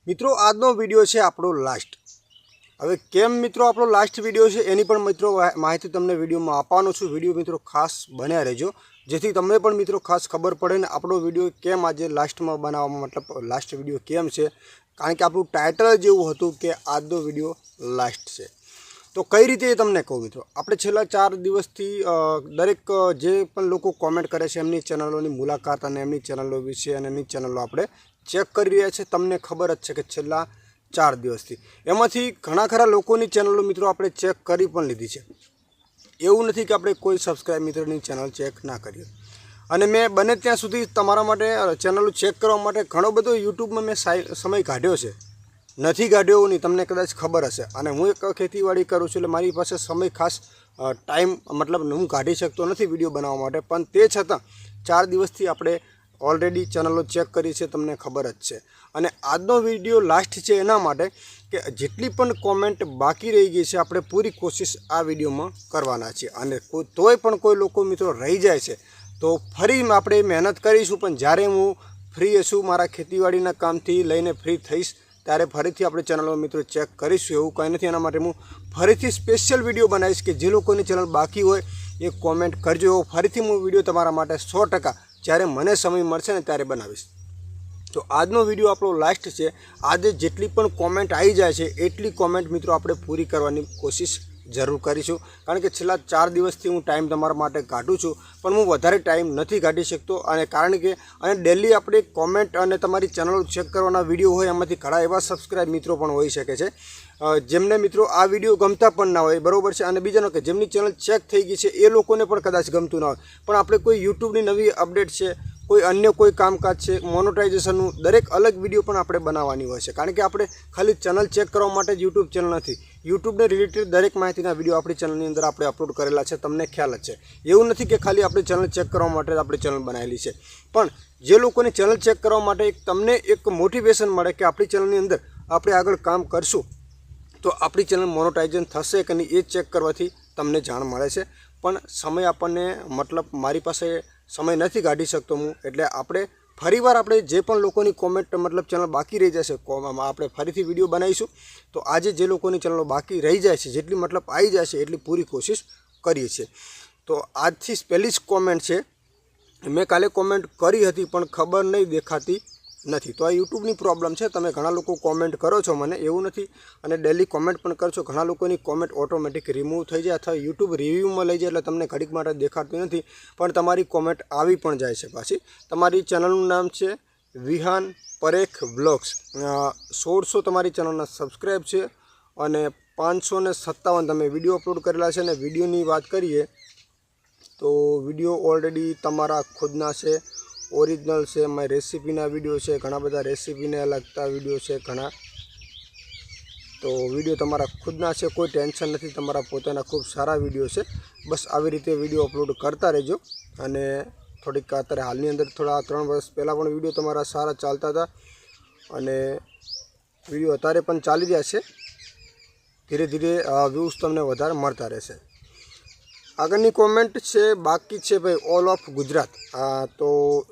मित्रों आजनो विडियो है आपणो लास्ट। हवे केम मित्रों आपणो लास्ट विडियो है एनी पण मित्रों माहिती तमने विडियो में आपवानो छुं। विडियो मित्रों खास बन्या रहेजो जेथी तमने पण मित्रों खास खबर पड़े ने आपणो विडियो केम आज लास्ट में बनाववामां मतलब लास्ट विडियो केम छे, कारण के आपणुं टाइटल ज एवुं हतुं के आजनो विडियो लास्ट छे। तो कई रीते तमने कहूँ मित्रों, आपणे छेल्ला 4 दिवसथी दरेक जे पण लोको कॉमेंट करे छे एमनी चेनलोनी मुलाकात अने एमनी चेनलो विषे अने एमनी चेनलो आपणे चेक करी रह्या छे। तमने खबर ज छे के छेल्ला 4 दिवसथी एमांथी घणा खरा लोकोनी चेनलो मित्रों आपणे चेक करी पण लीधी छे। एवुं नथी के आपणे कोई सब्सक्राइब मित्रोनी चेनल चेक ना करीए। अने मैं बने त्यां सुधी तमारा माटे चेनल चेक करवा माटे घणो बधो यूट्यूब में मैं समय काढ्यो छे। नहीं काढ़्यो नहीं, तमने कदाच खबर हशे। अने हूँ एक खेतीवाड़ी करूँ छुं एटले मारी पासे समय खास टाइम मतलब हूँ काढ़ी शकतो नथी विडियो बनाववा माटे, पण ते छतां 4 दिवसथी आपणे ऑलरेडी चेनलो चेक करी छे, तमने खबर ज छे। अने आजनो विडियो लास्ट छे एना माटे के जेटली पण कॉमेंट बाकी रही गई छे आपणे पूरी कोशिश आ विडियो में करवाना छे। अने तोय पण कोई लोको मित्रों रही जाय छे तो फरी आपणे मेहनत करीशुं, पण ज्यारे हूँ फ्री हशुं मारा खेतीवाड़ीना कामथी लईने फ्री थईश त्यारे फरीथी आपणे चेनल मित्रों चेक करीशुं। एवुं कंई नथी, एना माटे हूँ फरीथी स्पेशियल विडियो बनावीश के जे लोकोनी चेनल बाकी होय ए कॉमेंट करजो। एवो फरीथी हूँ विडियो तमारा माटे 100% ज्यारे मने समय मळशे ने त्यारे बनावीश। तो आजनो विडियो आपणो लास्ट छे। आज जेटली पण कॉमेंट आई जाय छे एटली कॉमेंट मित्रों आपणे पूरी करवानी कोशिश जरूर करीशुं, कारण के छेल्ला 4 दिवसथी हूँ टाइम तमारा माटे काढुं छुं, पण हूँ वधारे टाइम नथी काढी शकतो। अने कारण के अने डेली आपणे कॉमेंट अने तमारी चेनल चेक करवाना विडियो होय एमांथी घणा एवा सब्सक्राइब मित्रों पण होई शके छे जेमने मित्रों आ विडियो गमता पण ना होय, बरोबर छे। अने बीजानो के जेमनी चेनल चेक थई गई छे ए लोकोने पण कदाच गमतुं ना होय, पण आपणे कोई यूट्यूबनी नवी अपडेट छे, कोई अन्य कोई कामकाज है, मोनेटाइजेशननु दरेक अलग विडियो पण आपणे बनाववानी होय छे, कारण के आपणे खाली चेनल चेक करवा माटे यूट्यूब चेनल नथी। यूट्यूब ने रिलेटेड दरेक माहितीना विडियो आपणी चेनलनी अंदर आपणे अपलोड करेला छे, तमने ख्याल ज छे। एवुं नथी के खाली आपणे चेनल चेक करवा माटे आपणी चेनल बनावेली छे, पण जे लोकोने चेनल चेक करवा माटे तमने एक मोटिवेशन मळे के आपणी चेनलनी अंदर आपणे आगळ काम करशुं तो आपणी चेनल मोनेटाइजेशन थशे के नहीं ए चेक करवाथी तमने जाण मळे छे। पण समय आपणे मतलब मारी पासे समय नहीं काढ़ी सकतो हूँ, एटले आपणे फरीवार आपणे जे पण लोकोनी कॉमेंट मतलब चेनल बाकी रही जशे आपणे फरीथी विडियो बनावीशुं। तो आज जे लोकोनी चेनल बाकी रही जाय छे जेटली मतलब आई जाय छे एटली पूरी कोशिश करीए छीए। तो आजथी पहली ज कॉमेंट छे, मैं काले कॉमेंट करी हती पण खबर नहीं देखाती नहीं। तो आ यूट्यूबनी प्रॉब्लम है। तमे घणा लोको कॉमेंट करो छो मने एवुं नथी, अने डेली कॉमेंट पण करशो। घणा लोकोनी कॉमेंट ऑटोमेटिक रिमूव थई जाय अथवा यूट्यूब रिव्यू में लई जाय एटले तमने घडीक माटे देखाडतुं नथी, पण तमारी कॉमेंट आवी पण जाय छे पाછી। तमारी चेनलनुं नाम छे विहान परेख ब्लॉग्स। 1600 तमारी चेनलना सब्सक्राइब छे अने 557 तमे विडियो अपलोड करेला छे। अने विडियोनी वात करीए तो विडियो ऑलरेडी तमारा खुदना छे, ओरिजिनल से मैं रेसिपीना विडियो है, घणा बधा रेसिपीने लगता विडियो है घणा। तो विडियो तमारा खुदना है, कोई टेन्शन नहीं, तमारा पोताना खूब सारा विडियो है। बस આવી રીતે विडियो अपलोड करता रहो। अने थोड़ीक अत्यारे हालनी अंदर थोड़ा 3 वर्ष पहला पण विडियो तमारा सारा चालता था अने विडियो अत्यारे पण चाली रह्या छे। धीरे धीरे व्यूज तमने वधारे मळता रहेशे। आगळनी कॉमेंट है बाकी है भाई ऑल ऑफ गुजरात। तो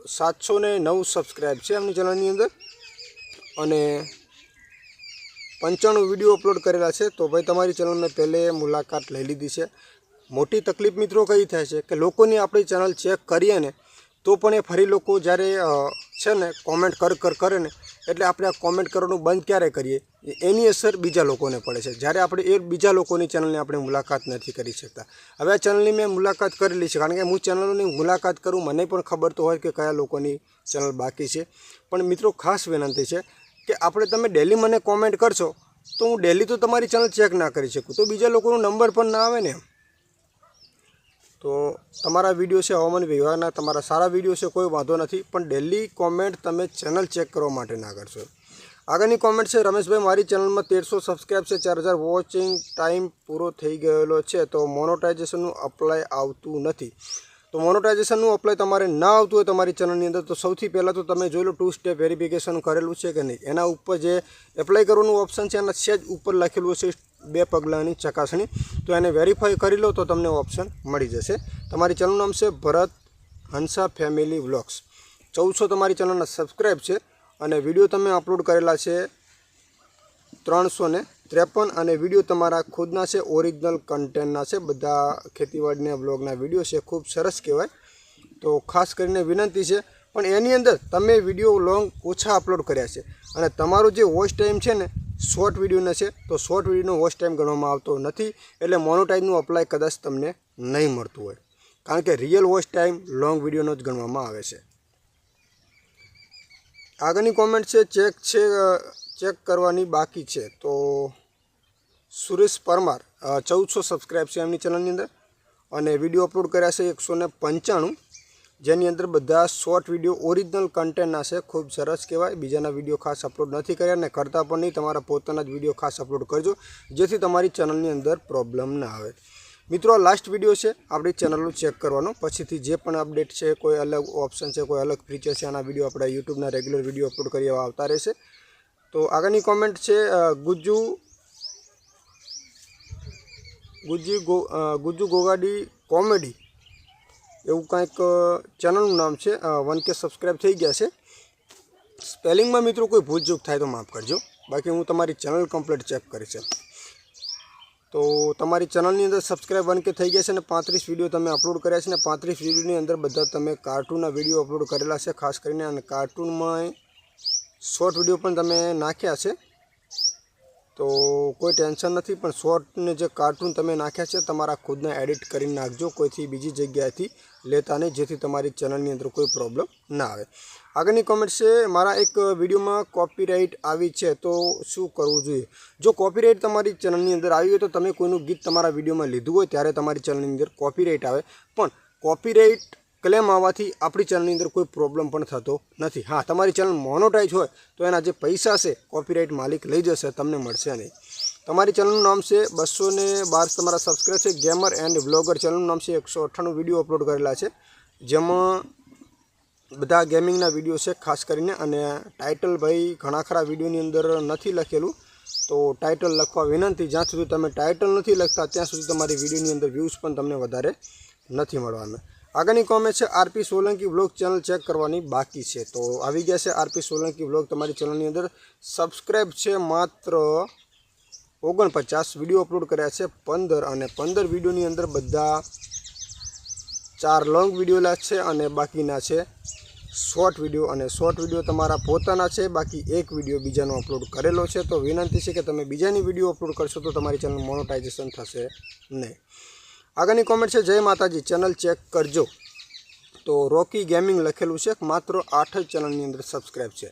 709 सब्सक्राइब है एमनी चेनलनी अंदर अने 95 विडियो अपलोड करेला है। तो भाई तमारी चेनल में पहले मुलाकात लई लीधी है। मोटी तकलीफ मित्रों कई थाय छे के लोकोनी आपणी चेनल चेक करीए ने तो पण ए फरी लोको ज्यारे छे ने कॉमेंट करे ने एटले आपणे आ कॉमेंट करवानुं बंध क्यारे करीए एनी असर बीजा लोकोने पड़े छे, ज्यारे आपणे ए बीजा लोकोनी चेनलनी आपणे मुलाकात नहीं करी शकता। हवे आ चेनलनी मैं मुलाकात करेली छे, कारण के हूँ चेनलोनी मुलाकात करूँ मने पण खबर तो होय के कया लोकोनी चेनल बाकी छे। पण मित्रों खास विनंती छे के आपणे तमे डेली मने कॉमेंट करशो तो हूँ डेली तो तमारी चेनल चेक ना करी शकूँ, तो बीजा लोकोनो नंबर पण ना आवे ने। तो तमारा विडियो है हवामान विभागना तमारा सारा विडियो है, कोई वांधो नहीं, पण डेली कॉमेंट तमे चेनल चेक करवा माटे ना करशो। आगळनी कॉमेंट है रमेश भाई मारी चेनल में 1300 सब्सक्राइब है, 4000 वॉचिंग टाइम पूरो थई गयेलो छे, तो मोनेटाइजेशन अप्लाय आवतुं नथी। तो मोनेटाइजेशन अप्लाय तमारे ना आवतुं होय तमारी चेनलनी अंदर तो सौथी पहला तो तमे जोई लो 2 स्टेप वेरिफिकेशन करेलुं छे के नहीं। एना उपर जे एप्लाय करवानुं ऑप्शन है एना सेज उपर लखेलुं छे 2 पगलानी चकासणी, तो एने वेरीफाई करी लो तो तमने ऑप्शन मळी जशे। तमारी चेनलनुं नाम है भरत हंसा फैमिली व्लॉग्स। 1400 तमारी चेनलना सब्सक्राइब है अने विडियो तमे अपलोड करेला छे 353 અને વિડીયો તમારા ખુદના છે, ઓરિજિનલ કન્ટેન્ટના છે, બધા ખેતીવાડીના બ્લોગના વિડીયો છે, ખૂબ સરસ કહેવાય. તો ખાસ કરીને વિનંતી છે, પણ એની અંદર તમે વિડીયો લોંગ ઓછા અપલોડ કર્યા છે અને તમારો જે વોચ ટાઈમ છે ને શોર્ટ વિડીયોનો છે, તો શોર્ટ વિડીયોનો વોચ ટાઈમ ગણવામાં આવતો નથી, એટલે મોનોટાઈઝનું અપ્લાય કદાચ તમને નહીં મળતું હોય, કારણ કે રિયલ વોચ ટાઈમ લોંગ વિડીયોનો જ ગણવામાં આવે છે. આગળની કોમેન્ટ છે ચેક કરવાની બાકી છે. તો સુરેશ પરમાર 1400 સબસ્ક્રાઈબ છે એમની ચેનલની અંદર અને વિડીયો અપલોડ કર્યા છે 195, જેની અંદર બધા શોર્ટ વિડીયો ઓરિજિનલ કન્ટેન્ટના છે. ખૂબ સરસ કહેવાય. બીજાના વિડીયો ખાસ અપલોડ નથી કર્યા અને કરતા પણ નહીં. તમારા પોતાના જ વિડીયો ખાસ અપલોડ કરજો, જેથી તમારી ચેનલની અંદર પ્રોબ્લેમ ના આવે. મિત્રો, લાસ્ટ વિડીયો છે આપણી ચેનલનું ચેક કરવાનો. પછીથી જે પણ અપડેટ છે, કોઈ અલગ ઓપ્શન છે, કોઈ અલગ ફીચર છે, આના વિડીયો આપણા યુટ્યુબના રેગ્યુલર વિડીયો અપલોડ કરી આવતા રહેશે. તો આગળની કોમેન્ટ છે ગુજ્જુ ગોગાડી કોમેડી એવું કંઈક ચેનલનું નામ છે. 1K સબસ્ક્રાઈબ થઈ ગયા છે. સ્પેલિંગમાં મિત્રો કોઈ ભૂલચૂક થાય તો માફ કરજો, બાકી હું તમારી ચેનલ કમ્પ્લીટ ચેક કરીશ. તો તમારી ચેનલની અંદર સબસ્ક્રાઈબ 1K થઈ ગયા છે અને 35 વિડીયો તમે અપલોડ કર્યા છે અને 35 વિડીયોની અંદર બધા તમે કાર્ટૂનના વિડીયો અપલોડ કરેલા છે ખાસ કરીને, અને કાર્ટૂનમાં શોર્ટ વિડીયો પણ તમે નાખ્યા છે. તો કોઈ ટેન્શન નથી, પણ શોર્ટને જે કાર્ટૂન તમે નાખ્યા છે તમારા ખુદના એડિટ કરીને નાખજો, કોઈથી બીજી જગ્યાએથી લેતા નહીં, જેથી તમારી ચેનલની અંદર કોઈ પ્રોબ્લેમ ના આવે. આગળની કોમેન્ટ છે, મારા એક વિડીયોમાં કોપીરાઇટ આવી છે તો શું કરવું જોઈએ? જો કોપીરાઇટ તમારી ચેનલની અંદર આવી હોય તો તમે કોઈનું ગીત તમારા વિડીયોમાં લીધું હોય ત્યારે તમારી ચેનલની અંદર કોપીરાઇટ આવે, પણ કોપીરાઇટ ક્લેમ આવવાથી આપણી ચેનલની અંદર કોઈ પ્રોબ્લેમ પણ થતો નથી. હા, તમારી ચેનલ મોનોટાઈઝ હોય તો એના જે પૈસા છે કોપીરાઇટ માલિક લઈ જશે, તમને મળશે નહીં. તમારી ચેનલનું નામ છે 212 તમારા સબસ્ક્રાઈબ છે. ગેમર એન્ડ વ્લોગર ચેનલનું નામ છે. 198 વિડીયો અપલોડ કરેલા છે, જેમાં બધા ગેમિંગના વિડીયો છે ખાસ કરીને. અને ટાઇટલ ભાઈ ઘણા ખરા વિડીયોની અંદર નથી લખેલું, તો ટાઇટલ લખવા વિનંતી. જ્યાં સુધી તમે ટાઇટલ નથી લખતા ત્યાં સુધી તમારી વિડીયોની અંદર વ્યૂઝ પણ તમને વધારે નથી મળવાના. આગળની કોમેન્ટ છે, RP Solanki vlog channel check કરવાની બાકી છે. તો આવી ગયા છે આરપી સોલંકી વ્લોગ તમારી ચેનલની અંદર. સબસ્ક્રાઈબ છે માત્ર 49, વિડીયો અપલોડ કર્યા છે 15, અને 15 વિડીયોની અંદર બધા 4 લોંગ વિડીયો છે અને બાકીના છે શોર્ટ વિડીયો. અને શોર્ટ વિડીયો તમારા પોતાના છે, બાકી એક વિડીયો બીજાનો અપલોડ કરેલો છે. તો વિનંતી છે કે તમે બીજાની વિડીયો અપલોડ કરશો તો તમારી ચેનલ મોનોટાઇઝેશન થશે નહીં. આગળની કોમેન્ટ છે, જય માતાજી ચેનલ ચેક કરજો. તો રોકી ગેમિંગ લખેલું છે, માત્ર 8 જ ચેનલની અંદર સબસ્ક્રાઈબ છે.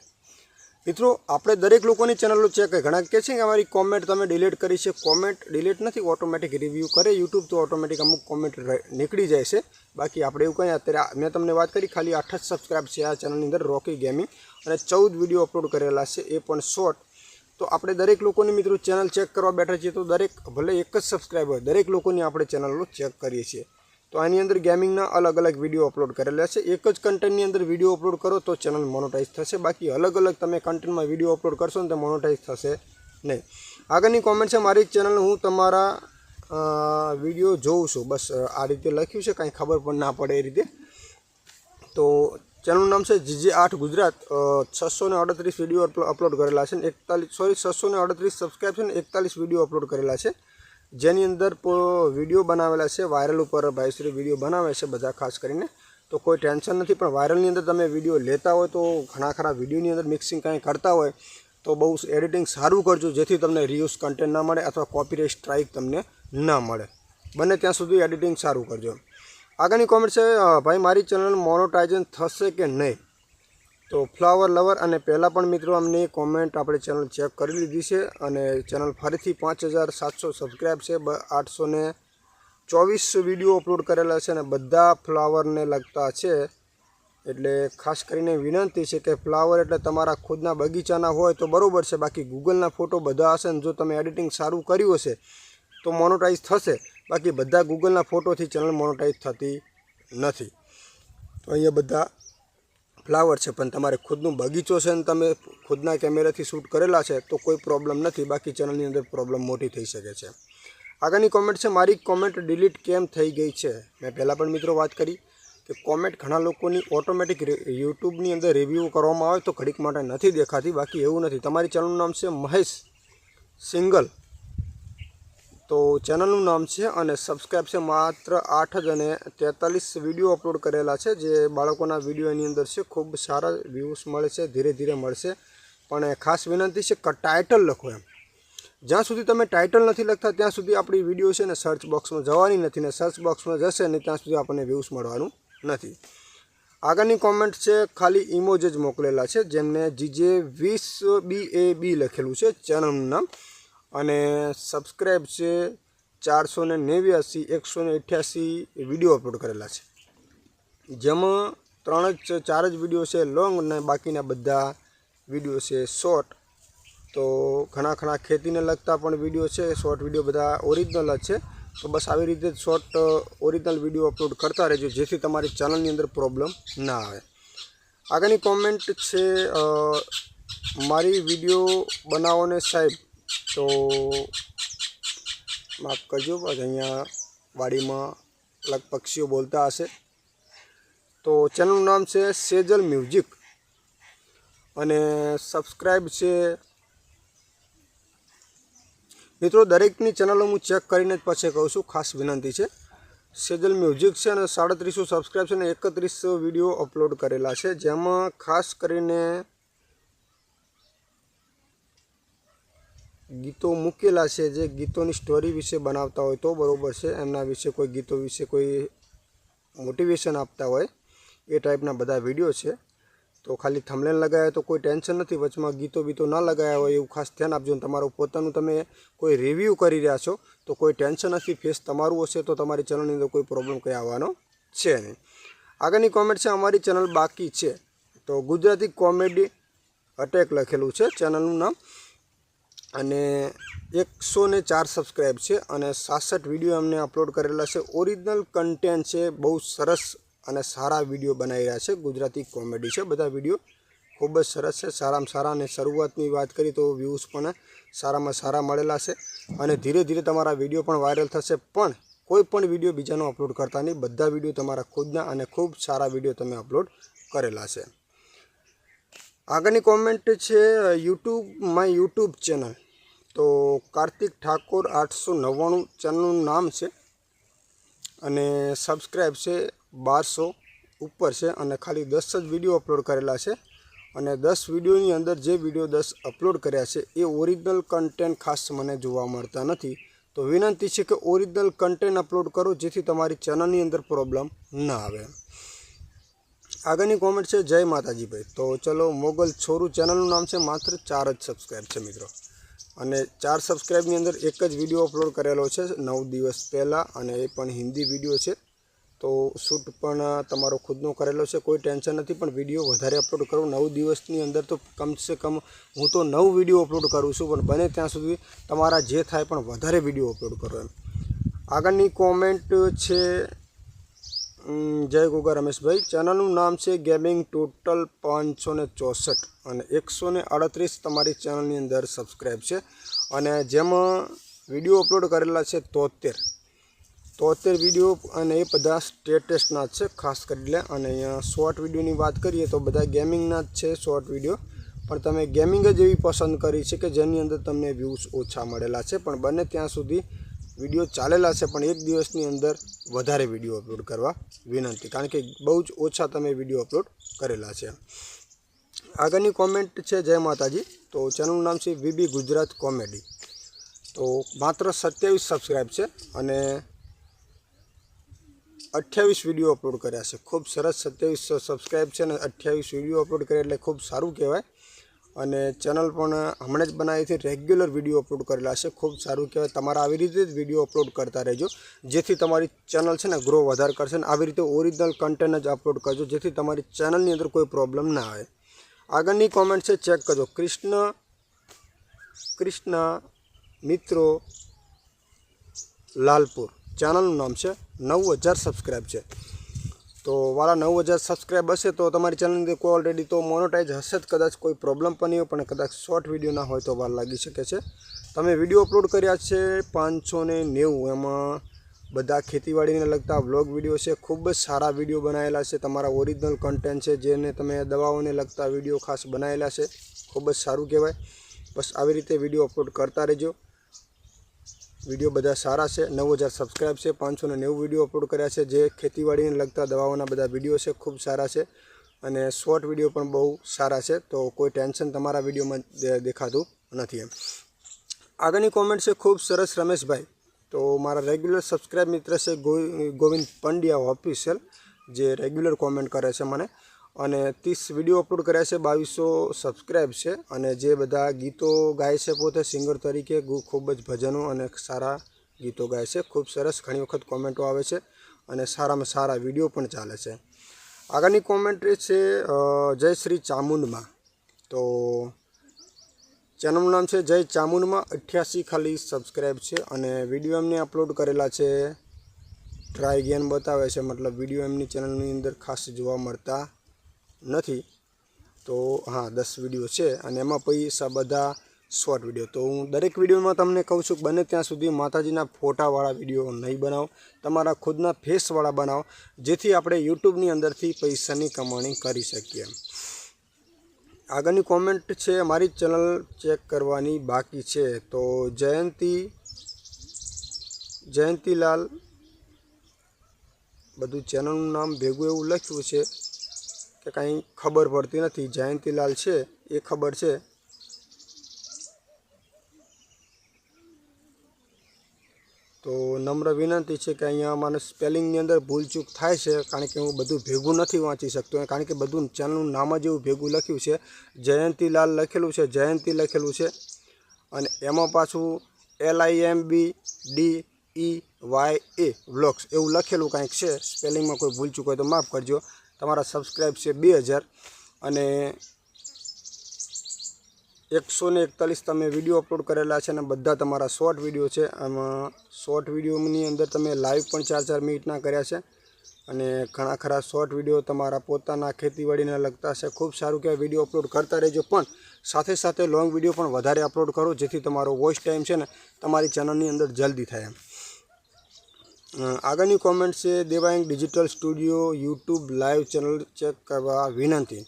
મિત્રો, આપણે દરેક લોકોની ચેનલો ચેક કરે. ઘણા કહે છે કે અમારી કોમેન્ટ તમે ડિલીટ કરી છે. કોમેન્ટ ડિલીટ નથી, ઓટોમેટિક રિવ્યૂ કરે યુટ્યુબ, તો ઓટોમેટિક અમુક કોમેન્ટ નીકળી જાય છે. બાકી આપણે એવું કંઈ અત્યારે મેં તમને વાત કરી, ખાલી 8 જ સબસ્ક્રાઈબ છે આ ચેનલની અંદર રોકી ગેમિંગ, અને 14 વિડીયો અપલોડ કરેલા છે, એ પણ શોર્ટ. તો આપણે દરેક લોકોની મિત્રો ચેનલ ચેક કરવા બેઠા છીએ, તો દરેક ભલે એક જ સબસ્ક્રાઈબ હોય, દરેક લોકોની આપણે ચેનલો ચેક કરીએ છીએ. તો આની અંદર ગેમિંગના અલગ અલગ વિડીયો અપલોડ કરેલા છે. એક જ કન્ટેન્ટની અંદર વિડીયો અપલોડ કરો તો ચેનલ મોનોટાઈઝ થશે, બાકી અલગ અલગ તમે કન્ટેન્ટમાં વિડીયો અપલોડ કરશો ને તો મોનોટાઈઝ થશે નહીં. આગળની કોમેન્ટ છે, મારી ચેનલ હું તમારા વિડીયો જોઉં છું. બસ આ રીતે લખ્યું છે, કાંઈ ખબર પણ ના પડે એ રીતે. તો ચેનલનું નામ છે GJ8 ગુજરાત. 638 વિડીયો અપલોડ કરેલા છે ને 638 સબસ્ક્રાઈબ છે ને 41 વિડીયો અપલોડ કરેલા છે, જેની અંદર વિડીયો બનાવેલા છે વાયરલ ઉપર. ભાઈશ્રી વિડીયો બનાવે છે બધા ખાસ કરીને, તો કોઈ ટેન્શન નથી. પણ વાયરલની અંદર તમે વિડીયો લેતા હોય તો ઘણા ખરા વિડીયોની અંદર મિક્સિંગ કાંઈ કરતા હોય તો બહુ એડિટિંગ સારું કરજો, જેથી તમને રિયુઝ કન્ટેન્ટ ના મળે અથવા કોપીરાઇટ સ્ટ્રાઇક તમને ના મળે. બને ત્યાં સુધી એડિટિંગ સારું કરજો. આગળની કોમેન્ટ છે, ભાઈ મારી ચેનલ મોનોટાઇઝેશન થશે કે નહીં? તો ફ્લાવર લવર, અને પહેલાં પણ મિત્રો અમને કોમેન્ટ આપણે ચેનલ ચેક કરી લીધી છે, અને ચેનલ ફરીથી 5700 સબસ્ક્રાઈબ છે, 824 વિડીયો અપલોડ કરેલા છે, અને બધા ફ્લાવરને લગતા છે. એટલે ખાસ કરીને વિનંતી છે કે ફ્લાવર એટલે તમારા ખુદના બગીચાના હોય તો બરાબર છે, બાકી ગૂગલના ફોટો બધા હશે ને જો તમે એડિટિંગ સારું કર્યું હશે તો મોનોટાઈઝ થશે, બાકી બધા ગૂગલના ફોટોથી ચેનલ મોનોટાઈઝ થતી નથી. તો અહીંયા બધા ફ્લાવર છે, પણ તમારે ખુદનું બગીચો છે ને તમે ખુદના કેમેરાથી શૂટ કરેલા છે તો કોઈ પ્રોબ્લેમ નથી, બાકી ચેનલની અંદર પ્રોબ્લેમ મોટી થઈ શકે છે. આગળની કોમેન્ટ છે, મારી કોમેન્ટ ડિલીટ કેમ થઈ ગઈ છે? મેં પહેલાં પણ મિત્રો વાત કરી કે કોમેન્ટ ઘણા લોકોની ઓટોમેટિક યુટ્યુબની અંદર રિવ્યૂ કરવામાં આવે તો ઘડીક માટે નથી દેખાતી, બાકી એવું નથી. તમારી ચેનલનું નામ છે મહેશ સિંગલ, તો ચેનલનું નામ છે અને સબસ્ક્રાઈબ છે માત્ર 8 જ અને 43 વિડીયો અપલોડ કરેલા છે, જે બાળકોના વિડીયો એની અંદર છે. ખૂબ સારા વ્યૂઝ મળે છે, ધીરે ધીરે મળશે. પણ ખાસ વિનંતી છે કે ટાઇટલ લખો એમ. જ્યાં સુધી તમે ટાઇટલ નથી લખતા ત્યાં સુધી આપણી વિડીયો છે ને સર્ચ બોક્સમાં જવાની નથી, ને સર્ચ બોક્સમાં જશે ને ત્યાં સુધી આપણને વ્યૂઝ મળવાનું નથી. આગળની કોમેન્ટ છે ખાલી ઇમોજ જ મોકલેલા છે, જેમને GJ20BAB લખેલું છે ચેનલનું નામ, અને સબસ્ક્રાઈબ છે 489, 188 વિડીયો અપલોડ કરેલા છે, જેમાં 4 જ વિડીયો છે લોંગ અને બાકીના બધા વિડીયો છે શોર્ટ. તો ઘણા ખેતીને લગતા પણ વિડીયો છે, શોર્ટ વિડીયો બધા ઓરિજિનલ જ છે. તો બસ આવી રીતે શોર્ટ ઓરિજિનલ વિડીયો અપલોડ કરતા રહેજો, જેથી તમારી ચેનલની અંદર પ્રોબ્લેમ ના આવે. આગળની કોમેન્ટ છે મારી વિડીયો બનાવો ને સાહેબ. તો માફ કરજો, અહીંયા વાડીમાં અલગ પક્ષીઓ બોલતા હશે. તો ચેનલનું નામ છે સેજલ મ્યુઝિક અને સબસ્ક્રાઈબ છે મિત્રો દરેકની ચેનલો હું ચેક કરીને જ પછી કહું છું, ખાસ વિનંતી છે. સેજલ મ્યુઝિક છે અને 3700 સબસ્ક્રાઈબ છે અને 31 વિડીયો અપલોડ કરેલા છે, જેમાં ખાસ કરીને ગીતો મૂકેલા છે. જે ગીતોની સ્ટોરી વિશે બનાવતા હોય તો બરાબર છે, એમના વિશે કોઈ ગીતો વિશે કોઈ મોટિવેશન આપતા હોય એ ટાઈપના બધા વિડીયો છે. તો ખાલી થંબનેલ લગાવ્યા તો કોઈ ટેન્શન નથી, વચમાં ગીતો ના લગાવ્યા હોય એવું ખાસ ધ્યાન આપજો. અને તમારું પોતાનું તમે કોઈ રિવ્યૂ કરી રહ્યા છો તો કોઈ ટેન્શન નથી, ફેસ તમારું હશે તો તમારી ચેનલની અંદર કોઈ પ્રોબ્લેમ કંઈ આવવાનો છે નહીં. આગળની કોમેન્ટ છે અમારી ચેનલ બાકી છે. તો ગુજરાતી કોમેડી અટેક લખેલું છે ચેનલનું નામ, અને 104 સબસ્ક્રાઈબ છે અને 66 વિડીયો અમને અપલોડ કરેલા છે. ઓરિજિનલ કન્ટેન્ટ છે, બહુ સરસ અને સારા વિડીયો બનાવી રહ્યા છે. ગુજરાતી કોમેડી છે, બધા વિડીયો ખૂબ જ સરસ છે, સારામાં સારા. અને શરૂઆતની વાત કરી તો વ્યૂઝ પણ સારામાં સારા મળેલા છે, અને ધીરે ધીરે તમારા વિડીયો પણ વાયરલ થશે. પણ કોઈ પણ વિડીયો બીજાનો અપલોડ કરતા નહીં, બધા વિડીયો તમારા ખુદના અને ખૂબ સારા વિડીયો તમે અપલોડ કરેલા છે. આગળની કોમેન્ટ છે માય યુટ્યુબ ચેનલ. તો કાર્તિક ઠાકોર 899 ચેનલનું નામ છે અને સબસ્ક્રાઈબ છે 1200 ઉપર છે, અને ખાલી 10 જ વિડીયો અપલોડ કરેલા છે. અને 10 વિડીયોની અંદર જે વિડીયો 10 અપલોડ કર્યા છે એ ઓરિજિનલ કન્ટેન્ટ ખાસ મને જોવા મળતા નથી. તો વિનંતી છે કે ઓરિજિનલ કન્ટેન્ટ અપલોડ કરો, જેથી તમારી ચેનલની અંદર પ્રોબ્લેમ ના આવે. આગળની કોમેન્ટ છે જય માતાજી ભાઈ. તો ચલો મોગલ છોરું ચેનલનું નામ છે, માત્ર 4 જ સબસ્ક્રાઈબ છે મિત્રો, અને 4 સબસ્ક્રાઈબની અંદર એક જ વિડીયો અપલોડ કરેલો છે 9 દિવસ પહેલાં, અને એ પણ હિન્દી વિડીયો છે. તો શૂટ પણ તમારો ખુદનો કરેલો છે, કોઈ ટેન્શન નથી. પણ વિડીયો વધારે અપલોડ કરો, 9 દિવસની અંદર તો કમસે કમ હું તો 9 વિડીયો અપલોડ કરું છું, પણ બને ત્યાં સુધી તમારા જે થાય પણ વધારે વિડીયો અપલોડ કરો એમ. આગળની કોમેન્ટ છે જય ગોગા રમેશભાઈ. ચેનલનું નામ છે ગેમિંગ ટોટલ 564 અને 138 તમારી ચેનલની અંદર સબસ્ક્રાઈબ છે, અને જેમાં વિડીયો અપલોડ કરેલા છે 73 વિડીયો, અને એ બધા સ્ટેટસના જ છે ખાસ કરી લે. અને અહીંયા શોર્ટ વિડીયોની વાત કરીએ તો બધા ગેમિંગના જ છે શોર્ટ વિડીયો, પણ તમે ગેમિંગ જ એવી પસંદ કરી છે કે જેની અંદર તમને વ્યૂઝ ઓછા મળેલા છે. પણ બને ત્યાં સુધી વિડીયો ચાલેલા છે, પણ એક દિવસની અંદર વધારે વિડીયો અપલોડ કરવા વિનંતી, કારણ કે બહુ જ ઓછા તમે વિડીયો અપલોડ કરેલા છે. આગળની કોમેન્ટ છે જય માતાજી. તો ચેનલનું નામ છે VB ગુજરાત કોમેડી. તો માત્ર 27 સબસ્ક્રાઈબ છે અને 28 વિડીયો અપલોડ કર્યા છે. ખૂબ સરસ, 27 સબસ્ક્રાઈબ છે અને 28 વિડીયો અપલોડ કર્યા એટલે ખૂબ સારું કહેવાય. અને ચેનલ પણ હમણાં જ બનાવી હતી, રેગ્યુલર વિડીયો અપલોડ કરેલા છે, ખૂબ સારું કહેવાય. તમારા આવી રીતે જ વિડીયો અપલોડ કરતા રહેજો, જેથી તમારી ચેનલ છે ને ગ્રો વધારે કરશે. અને આવી રીતે ઓરિજિનલ કન્ટેન્ટ જ અપલોડ કરજો, જેથી તમારી ચેનલની અંદર કોઈ પ્રોબ્લેમ ના આવે. આગળની કોમેન્ટ છે ચેક કરજો. કૃષ્ણ મિત્રો લાલપુર ચેનલનું નામ છે, 9000 સબસ્ક્રાઈબ છે. તો વાળા 9000 સબસ્ક્રાઈબ હશે તો તમારી ચેનલની અંદર કોઈ ઓલરેડી તો મોનોટાઈઝ હશે જ, કદાચ કોઈ પ્રોબ્લેમ પણ નહીં હોય, પણ કદાચ શોર્ટ વિડીયો ના હોય તો વાર લાગી શકે છે. તમે વિડીયો અપલોડ કર્યા છે 590, એમાં બધા ખેતીવાડીને લગતા વ્લોગ વિડીયો છે, ખૂબ જ સારા વિડીયો બનાવેલા છે, તમારા ઓરિજિનલ કન્ટેન્ટ છે, જેને તમે દવાઓને લગતા વિડીયો ખાસ બનાવેલા છે, ખૂબ જ સારું કહેવાય. બસ આવી રીતે વિડીયો અપલોડ કરતા રહેજો। વિડીયો બધા સારા છે। 9000 સબસ્ક્રાઈબ છે। 590 વિડીયો અપલોડ કર્યા છે જે ખેતીવાડીને લગતા દવાઓના બધા વિડીયો છે, ખૂબ સારા છે અને શોર્ટ વિડીયો પણ બહુ સારા છે। તો કોઈ ટેન્શન તમારા વિડીયોમાં દેખાતું નથી એમ। આગળની કોમેન્ટ છે ખૂબ સરસ રમેશભાઈ। તો મારા રેગ્યુલર સબસ્ક્રાઈબ મિત્ર છે ગોવિંદ પંડ્યા ઓફિશિયલ, જે રેગ્યુલર કોમેન્ટ કરે છે મને, અને 30 વિડીયો અપલોડ કર્યા છે, 2200 સબસ્ક્રાઈબ છે અને જે બધા ગીતો ગાય છે, પોતે સિંગર તરીકે ખૂબ જ ભજનો અને સારા ગીતો ગાય છે। ખૂબ સરસ ઘણી વખત કોમેન્ટો આવે છે અને સારામાં સારા વિડીયો પણ ચાલે છે। આગળની કોમેન્ટ છે જય શ્રી ચામુંડમાં। તો ચેનલનું નામ છે જય ચામુંડમાં। 88 ખાલી સબસ્ક્રાઈબ છે અને વિડીયો એમને અપલોડ કરેલા છે ટ્રાય ગેન બતાવે છે, મતલબ વિડીયો એમની ચેનલની અંદર ખાસ જોવા મળતા નથી। તો હા 10 વિડીયો છે અને એમાં પૈસા બધા શોર્ટ વિડીયો। તો હું દરેક વિડીયોમાં તમને કહું છું બને ત્યાં સુધી માતાજીના ફોટાવાળા વિડીયો નહીં બનાવો, તમારા ખુદના ફેસવાળા બનાવો, જેથી આપણે યુટ્યુબની અંદરથી પૈસાની કમાણી કરી શકીએ। આગળની કોમેન્ટ છે મારી ચેનલ ચેક કરવાની બાકી છે। તો જયંતીલાલ બધું ચેનલનું નામ ભેગું એવું લખ્યું છે કે કાંઈ ખબર પડતી નથી। જયંતીલાલ છે એ ખબર છે, તો નમ્ર વિનંતી છે કે અહીંયા મને સ્પેલિંગની અંદર ભૂલચૂક થાય છે, કારણ કે હું બધું ભેગું નથી વાંચી શકતો, કારણ કે બધું ચેનલનું નામ જ એવું ભેગું લખ્યું છે। જયંતીલાલ લખેલું છે, જયંતી લખેલું છે અને એમાં પાછું LIMBDEYA વ્લોગ્સ એવું લખેલું કાંઈક છે। સ્પેલિંગમાં કોઈ ભૂલચૂક હોય તો માફ કરજો। તમારા સબસ્ક્રાઈબ છે 2000 અને 141 તમે વિડીયો અપલોડ કરેલા છે અને બધા તમારા શોર્ટ વિડીયો છે। આમાં શોર્ટ વિડીયોની અંદર તમે લાઈવ પણ 4-4 મિનિટના કર્યા છે અને ઘણા ખરા શોર્ટ વિડીયો તમારા પોતાના ખેતીવાડીને લગતા છે। ખૂબ સારું કે વિડીયો અપલોડ કરતા રહેજો, પણ સાથે સાથે લોંગ વિડીયો પણ વધારે અપલોડ કરો, જેથી તમારો વોચ ટાઈમ છે ને તમારી ચેનલની અંદર જલ્દી થાય એમ। આગળની કોમેન્ટ છે Devang digital studio YouTube live channel check કરવા વિનંતી।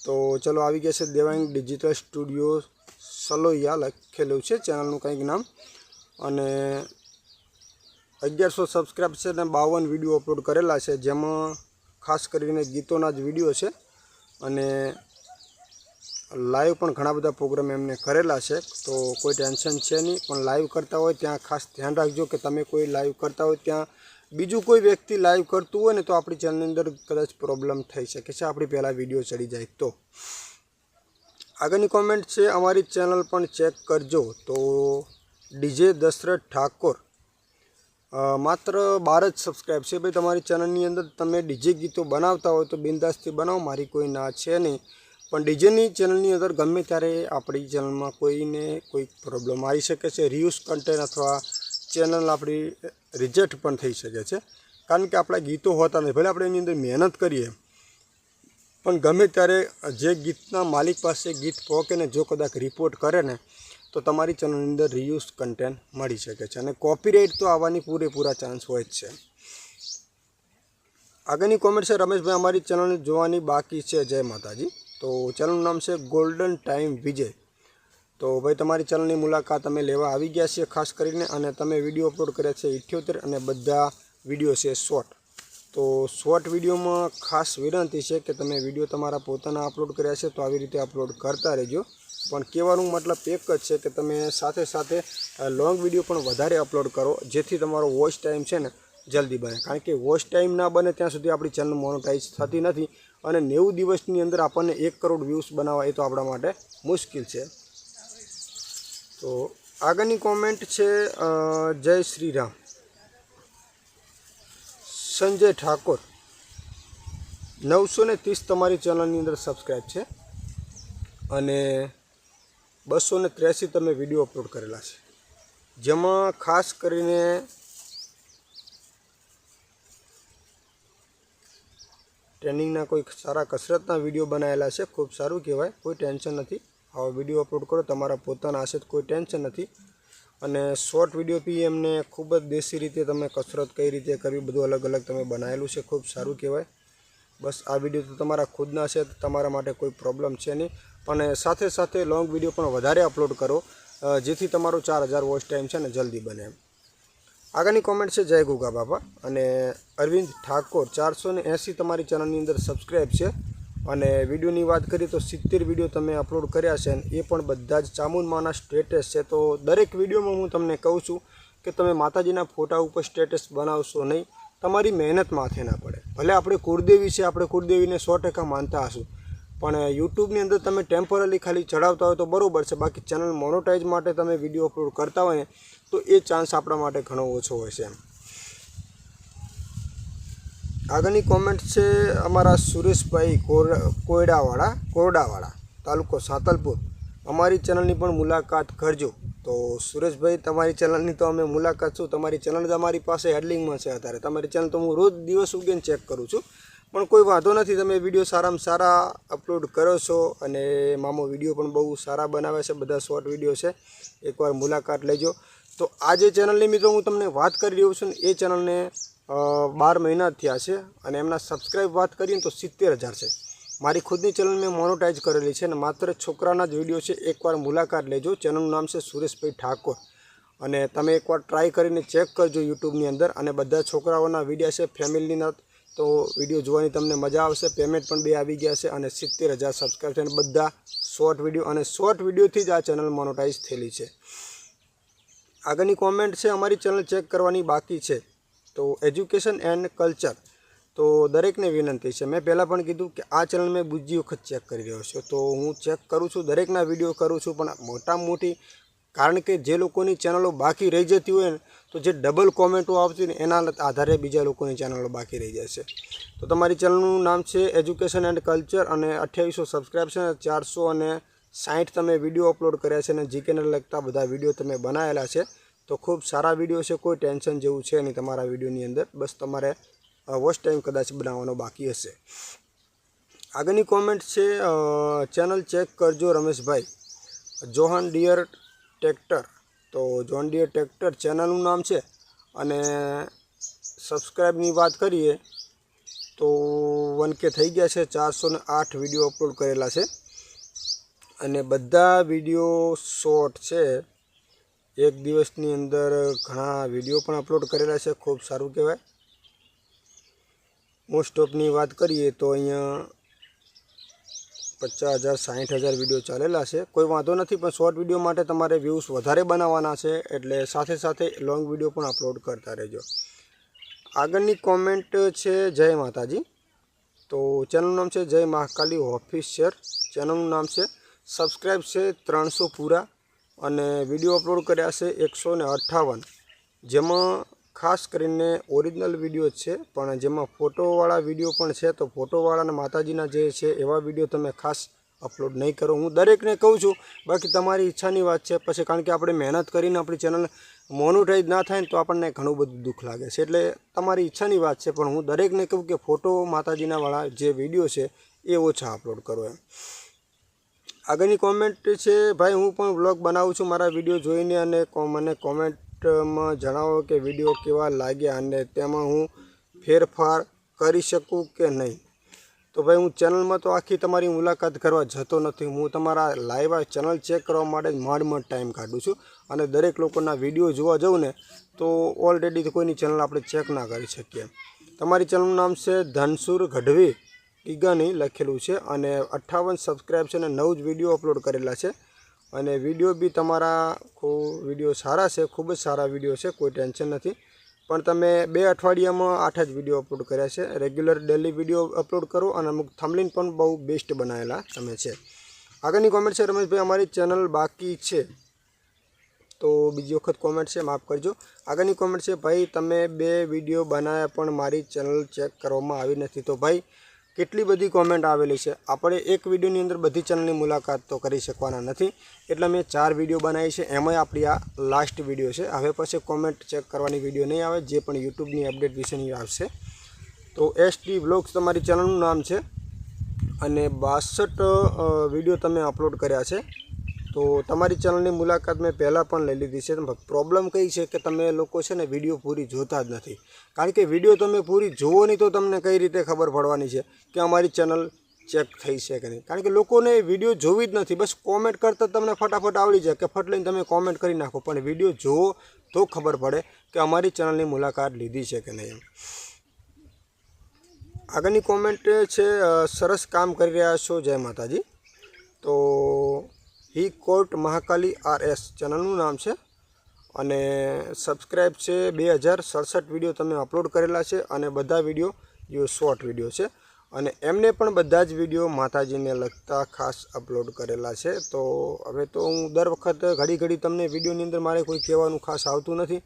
તો ચલો આવી ગયા છે દેવાંગ ડિજિટલ સ્ટુડિયો સલોયા લખેલું છે ચેનલનું કંઈક નામ, અને 1100 સબસ્ક્રાઈબ છે અને 52 વિડીયો અપલોડ કરેલા છે, જેમાં ખાસ કરીને ગીતોના જ વિડીયો છે અને લાઈવ પણ ઘણા બધા પ્રોગ્રામ એમને કરેલા છે। તો કોઈ ટેન્શન છે નહીં, પણ લાઈવ કરતા હોય ત્યાં ખાસ ધ્યાન રાખજો કે તમે કોઈ લાઈવ કરતા હોય ત્યાં બીજું કોઈ વ્યક્તિ લાઈવ કરતું હોય ને તો આપણી ચેનલની અંદર કદાચ પ્રોબ્લેમ થઈ શકે છે, આપણી પહેલાં વિડીયો ચડી જાય તો। આગળની કોમેન્ટ છે અમારી ચેનલ પણ ચેક કરજો। તો DJ દશરથ ઠાકોર, માત્ર 12 જ સબસ્ક્રાઈબ છે ભાઈ તમારી ચેનલની અંદર। તમે ડીજે ગીતો બનાવતા હોય તો બિંદાસથી બનાવો, મારી કોઈ ના છે નહીં, પણ ડીજેની ચેનલની અંદર ગમે ત્યારે આપણી ચેનલમાં કોઈને કોઈ પ્રોબ્લેમ આવી શકે છે, રિયુઝ કન્ટેન્ટ અથવા ચેનલ આપણી રિજેક્ટ પણ થઈ શકે છે, કારણ કે આપણા ગીતો હોતા નથી, ભલે આપણે એની અંદર મહેનત કરીએ પણ ગમે ત્યારે જે ગીતના માલિક પાસે ગીત પહોંચે ને જો કદાચ રિપોર્ટ કરે ને તો તમારી ચેનલની અંદર રિયુઝ કન્ટેન્ટ મળી શકે છે અને કોપીરાઇટ તો આવવાની પૂરેપૂરા ચાન્સ હોય જ છે। આગળની કોમેન્ટ છે રમેશભાઈ અમારી ચેનલને જોવાની બાકી છે, જય માતાજી। તો ચેનલનું નામ છે ગોલ્ડન ટાઈમ વિજય। તો ભાઈ તમારી ચેનલની મુલાકાત અમે લેવા આવી ગયા છીએ ખાસ કરીને, અને તમે વિડીયો અપલોડ કર્યા છે 78 અને બધા વિડીયો છે શોર્ટ। તો શોર્ટ વિડીયોમાં ખાસ વિનંતી છે કે તમે વિડીયો તમારા પોતાના અપલોડ કર્યા છે તો આવી રીતે અપલોડ કરતા રહેજો, પણ કહેવાનું મતલબ એક જ છે કે તમે સાથે સાથે લોંગ વિડીયો પણ વધારે અપલોડ કરો, જેથી તમારો વોચ ટાઈમ છે ને જલ્દી બને, કારણ કે વોચ ટાઈમ ના બને ત્યાં સુધી આપણી ચેનલ મોનેટાઈઝ થતી નથી અને 90 દિવસની અંદર આપણને 1 કરોડ વ્યૂઝ બનાવવા એ તો આપણા માટે મુશ્કેલ છે। તો આગળની કોમેન્ટ છે જય શ્રી રામ સંજય ઠાકોર, 930 તમારી ચેનલની અંદર સબસ્ક્રાઈબ છે અને 283 તમે વિડીયો અપલોડ કરેલા છે, જેમાં ખાસ કરીને ટ્રેનિંગના કોઈ સારા કસરતના વિડીયો બનાવેલા છે, ખૂબ સારું કહેવાય, કોઈ ટેન્શન નથી। આવા વિડીયો અપલોડ કરો તમારા પોતાના હશે તો કોઈ ટેન્શન નથી। અને શોર્ટ વિડીયો બી એમને ખૂબ જ દેશી રીતે તમે કસરત કઈ રીતે કરવી બધું અલગ અલગ તમે બનાવેલું છે, ખૂબ સારું કહેવાય। બસ આ વિડીયો તો તમારા ખુદના છે, તમારા માટે કોઈ પ્રોબ્લેમ છે નહીં, પણ સાથે સાથે લોંગ વિડીયો પણ વધારે અપલોડ કરો, જેથી તમારો 4000 વોચ ટાઈમ છે ને જલ્દી બને એમ. આગળની કોમેન્ટ છે જય ગુગા બાપા અને અરવિંદ ઠાકોર 480 તમારી ચેનલની અંદર સબસ્ક્રાઈબ છે અને વિડીયોની વાત કરીએ તો 70 વિડીયો તમે અપલોડ કર્યા છે અને એ પણ બધા જ ચામુંડમાના સ્ટેટસ છે. તો દરેક વિડીયોમાં હું તમને કહું છું કે તમે માતાજીના ફોટા ઉપર સ્ટેટસ બનાવશો નહીં, તમારી મહેનત માથે ના પડે. ભલે આપણે કુળદેવી છે, આપણે કુળદેવીને 100% માનતા હશું, પણ યુટ્યુબની અંદર તમે ટેમ્પરરી ખાલી ચડાવતા હોય તો બરાબર છે, બાકી ચેનલ મોનોટાઈઝ માટે તમે વિડીયો અપલોડ કરતા હોય ને તો એ ચાન્સ આપણા માટે ઘણો ઓછો હોય છે એમ. આગળની કોમેન્ટ છે અમારા સુરેશભાઈ કોરડાવાળા તાલુકો સાંતલપુર, અમારી ચેનલની પણ મુલાકાત કરજો. તો સુરેશભાઈ તમારી ચેનલની તો અમે મુલાકાત છું, તમારી ચેનલ જ અમારી પાસે હેડલિંગમાં છે અત્યારે. તમારી ચેનલ તો હું રોજ દિવસ ઉગીને ચેક કરું છું, પણ કોઈ વાંધો નથી, તમે વિડીયો સારામાં સારા અપલોડ કરો છો અને મામો વિડીયો પણ બહુ સારા બનાવે છે, બધા શોર્ટ વિડીયો છે, એકવાર મુલાકાત લેજો. તો આ જે ચેનલની મિત્રો હું તમને વાત કરી રહ્યો છું ને એ ચેનલને 12 મહિના થયા છે અને એમના સબસ્ક્રાઈબ વાત કરીએ તો 70,000 છે. મારી ખુદની ચેનલ મેં મોનોટાઈઝ કરેલી છે અને માત્ર છોકરાના જ વિડીયો છે, એકવાર મુલાકાત લેજો. ચેનલનું નામ છે સુરેશભાઈ ઠાકોર અને તમે એકવાર ટ્રાય કરીને ચેક કરજો યુટ્યુબની અંદર. અને બધા છોકરાઓના વિડીયો છે ફેમિલીના, તો વિડીયો જોવાની તમને મજા આવશે. પેમેન્ટ પણ 2 આવી ગયા છે અને 70,000 સબસ્ક્રાઈબ છે અને બધા શોર્ટ વિડીયો, અને શોર્ટ વિડીયોથી જ આ ચેનલ મોનોટાઈઝ થયેલી છે. આગળની કોમેન્ટ છે અમારી ચેનલ ચેક કરવાની બાકી છે, તો એજ્યુકેશન એન્ડ કલ્ચર. તો દરેકને વિનંતી છે, મેં પહેલાં પણ કીધું કે આ ચેનલ મેં બીજી વખત ચેક કરી રહ્યો છું, તો હું ચેક કરું છું, દરેકના વિડીયો કરું છું, પણ મોટી કારણ કે જે લોકોની ચેનલો બાકી રહી જતી હોય ને તો જે ડબલ કોમેન્ટો આવતી ને એના આધારે બીજા લોકોની ચેનલો બાકી રહી જાય છે. તો તમારી ચેનલનું નામ છે એજ્યુકેશન એન્ડ કલ્ચર અને 2800 સબસ્ક્રાઈબ છે અને 460 તમે વિડીયો અપલોડ કર્યા છે અને જીકેને લગતા બધા વિડીયો તમે બનાવેલા છે. તો ખૂબ સારા વિડીયો છે, કોઈ ટેન્શન જેવું છે નહીં તમારા વિડીયોની અંદર, બસ તમારે વોચ ટાઈમ કદાચ બનાવવાનો બાકી હશે. આગળની કોમેન્ટ છે ચેનલ ચેક કરજો રમેશભાઈ, જોહન ડિયર ટ્રેક્ટર. તો જોન ડિયર ટ્રેક્ટર ચેનલનું નામ છે અને સબસ્ક્રાઈબની વાત કરીએ તો 1K થઈ ગયા છે, 408 વિડીયો અપલોડ કરેલા છે અને બધા વિડીયો શોર્ટ છે. એક દિવસની અંદર ઘણા વિડીયો પણ અપલોડ કરેલા છે, ખૂબ સારું કહેવાય. મોસ્ટ ઓફની વાત કરીએ તો અહીંયા 50,000 60,000 વિડીયો ચાલેલા છે. કોઈ વાંધો નથી, પણ શોર્ટ વિડીયો માટે તમારે વ્યૂઝ વધારે બનાવવાના છે, એટલે સાથે સાથે લોંગ વિડીયો પણ અપલોડ કરતા રહેજો. આગળની કોમેન્ટ છે જય માતાજી. તો ચેનલનું નામ છે જય મહાકાલી ઓફિશિયલ, ચેનલનું નામ છે. સબસ્ક્રાઈબ છે 300 પૂરા અને વિડીયો અપલોડ કર્યા છે 158, જેમાં ખાસ કરીને ઓરિજિનલ વિડીયો છે, પણ જેમાં ફોટોવાળા વિડીયો પણ છે. તો ફોટોવાળાના માતાજીના જે છે એવા વિડીયો તમે ખાસ અપલોડ નહીં કરો. હું દરેકને કહું છું, બાકી તમારી ઈચ્છાની વાત છે પછી, કારણ કે આપણે મહેનત કરીને આપણી ચેનલ મોનોટાઈઝ ના થાય ને તો આપણને ઘણું બધું દુઃખ લાગે છે, એટલે તમારી ઈચ્છાની વાત છે. પણ હું દરેકને કહું કે ફોટો માતાજીના વાળા જે વિડીયો છે એ ઓછા અપલોડ કરો એમ. આગળની કોમેન્ટ છે ભાઈ હું પણ વ્લોગ બનાવું છું, મારા વિડીયો જોઈને અને મને કોમેન્ટમાં જણાવો કે વિડીયો કેવા લાગ્યા અને તેમાં હું ફેરફાર કરી શકું કે નહીં. તો ભાઈ હું ચેનલમાં તો આખી તમારી મુલાકાત કરવા જતો નથી, હું તમારા લાઈવ ચેનલ ચેક કરવા માટે માંડ ટાઈમ કાઢું છું અને દરેક લોકોના વિડીયો જોવા જાઉં ને તો ઓલરેડી કોઈની ચેનલ આપણે ચેક ના કરી શકીએ. તમારી ચેનલનું નામ છે ધનસુર ગઢવી ઈગાની લખેલું છે અને 58 સબસ્ક્રાઈબ છે અને 9 જ વિડીયો અપલોડ કરેલા છે અને વિડીયો બી તમારા વિડીયો સારા છે, ખૂબ જ સારા વિડીયો છે, કોઈ ટેન્શન નથી. પણ તમે 2 અઠવાડિયામાં 8 જ વિડીયો અપલોડ કર્યા છે. રેગ્યુલર ડેલી વિડીયો અપલોડ કરો અને અમુક થંબનેલ પણ બહુ બેસ્ટ બનાવેલા તમે છે. આગળની કોમેન્ટ છે રમેશભાઈ અમારી ચેનલ બાકી છે. તો બીજી વખત કોમેન્ટ છે, માફ કરજો. આગળની કોમેન્ટ છે ભાઈ તમે 2 વિડીયો બનાવ્યા પણ મારી ચેનલ ચેક કરવામાં આવી નથી. તો ભાઈ કેટલી બધી કોમેન્ટ આવેલી છે, આપણે એક વિડીયોની અંદર બધી ચેનલની મુલાકાત તો કરી શકવાના નથી, એટલે મેં 4 વિડીયો બનાવી છે, એમાંય આપણી આ લાસ્ટ વિડીયો છે. હવે પછી કોમેન્ટ ચેક કરવાની વિડીયો નહીં આવે, જે પણ યુટ્યુબની અપડેટ વિશેની આવશે. તો SD વ્લોગ્સ તમારી ચેનલનું નામ છે અને 62 વિડીયો તમે અપલોડ કર્યા છે. તો તો તમારી ચેનલની મુલાકાત મેં પહેલાં પણ લઈ લીધી છે. પ્રોબ્લેમ કઈ છે કે તમે લોકો છે ને વિડીયો પૂરી જોતા જ નથી. કારણ કે વિડીયો તમે પૂરી જુઓ નહીં તો તમને કઈ રીતે ખબર પડવાની છે કે અમારી ચેનલ ચેક થઈ છે કે નહીં. કારણ કે લોકોને વિડીયો જોવી જ નથી, બસ કોમેન્ટ કરતાં તમને ફટાફટ આવડી જાય કે ફટ લઈને તમે કોમેન્ટ કરી નાખો, પણ વિડીયો જુઓ તો ખબર પડે કે અમારી ચેનલની મુલાકાત લીધી છે કે નહીં. આગળની કોમેન્ટ છે, સરસ કામ કરી રહ્યા છો, જય માતાજી. તો હી કોર્ટ મહાકાલી RS ચેનલનું નામ છે અને સબસ્ક્રાઈબ છે 2067 વિડીયો તમે અપલોડ કરેલા છે અને બધા વિડીયો જે શોર્ટ વિડીયો છે અને એમને પણ બધા જ વિડીયો માતાજીને લગતા ખાસ અપલોડ કરેલા છે. તો હવે તો હું દર વખત ઘડી તમને વિડીયોની અંદર મારે કોઈ કહેવાનું ખાસ આવતું નથી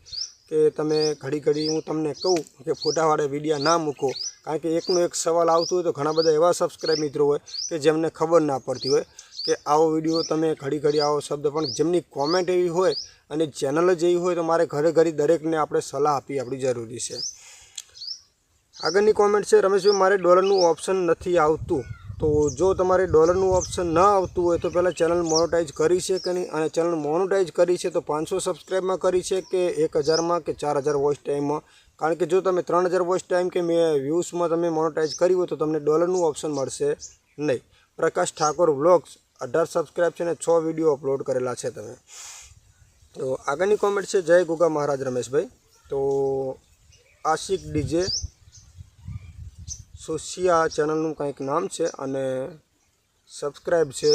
કે તમે ઘડી હું તમને કહું કે ફોટાવાળા વિડીયો ના મૂકો. કારણ કે એકનો એક સવાલ આવતો હોય તો ઘણા બધા એવા સબસ્ક્રાઈબ મિત્રો હોય કે જેમને ખબર ના પડતી હોય કે આવો વિડીયો તમે ઘડી આવો શબ્દ, પણ જેમની કોમેન્ટ એવી હોય અને ચેનલ જ એવી હોય તો મારે ઘરે દરેકને આપણે સલાહ આપી આપણી જરૂરી છે. આગળની કોમેન્ટ છે, રમેશભાઈ મારે ડોલરનું ઓપ્શન નથી આવતું. તો જો તમારે ડોલરનું ઓપ્શન ન આવતું હોય તો પહેલાં ચેનલ મોનોટાઈઝ કરી છે કે નહીં, અને ચેનલ મોનોટાઈઝ કરી છે તો 500 સબસ્ક્રાઈબમાં કરી છે કે 1000માં કે 4000 વોચ ટાઈમમાં. કારણ કે જો તમે 3000 વોચ ટાઈમ કે વ્યૂઝમાં તમે મોનોટાઈઝ કરી હોય તો તમને ડોલરનું ઓપ્શન મળશે નહીં. પ્રકાશ ઠાકોર વ્લોગ્સ 18 સબસ્ક્રાઈબ છે અને 6 વિડીયો અપલોડ કરેલા છે તમે. તો આગળની કોમેન્ટ છે, જય ગુગા મહારાજ રમેશભાઈ. તો આશિક ડીજે સોશિયા ચેનલનું કંઈક નામ છે અને સબસ્ક્રાઈબ છે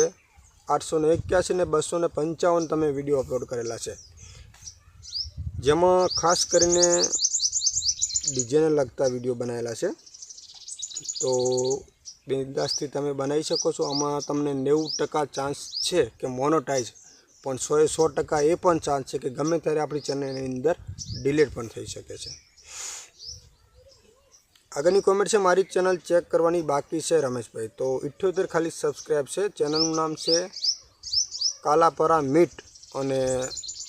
881 ને 255 તમે વિડીયો અપલોડ કરેલા છે, જેમાં ખાસ કરીને ડીજેને લગતા વિડીયો બનાવેલા છે. તો બિંદાસથી તમે બનાવી શકો છો. આમાં તમને 90% ચાન્સ છે કે મોનોટાઈઝ, પણ 100% એ પણ ચાન્સ છે કે ગમે ત્યારે આપણી ચેનલની અંદર ડિલીટ પણ થઈ શકે છે. આગળની કોમેન્ટ છે, મારી ચેનલ ચેક કરવાની બાકી છે રમેશભાઈ. તો 78 ખાલી સબસ્ક્રાઈબ છે. ચેનલનું નામ છે કાલાપરા મીટ અને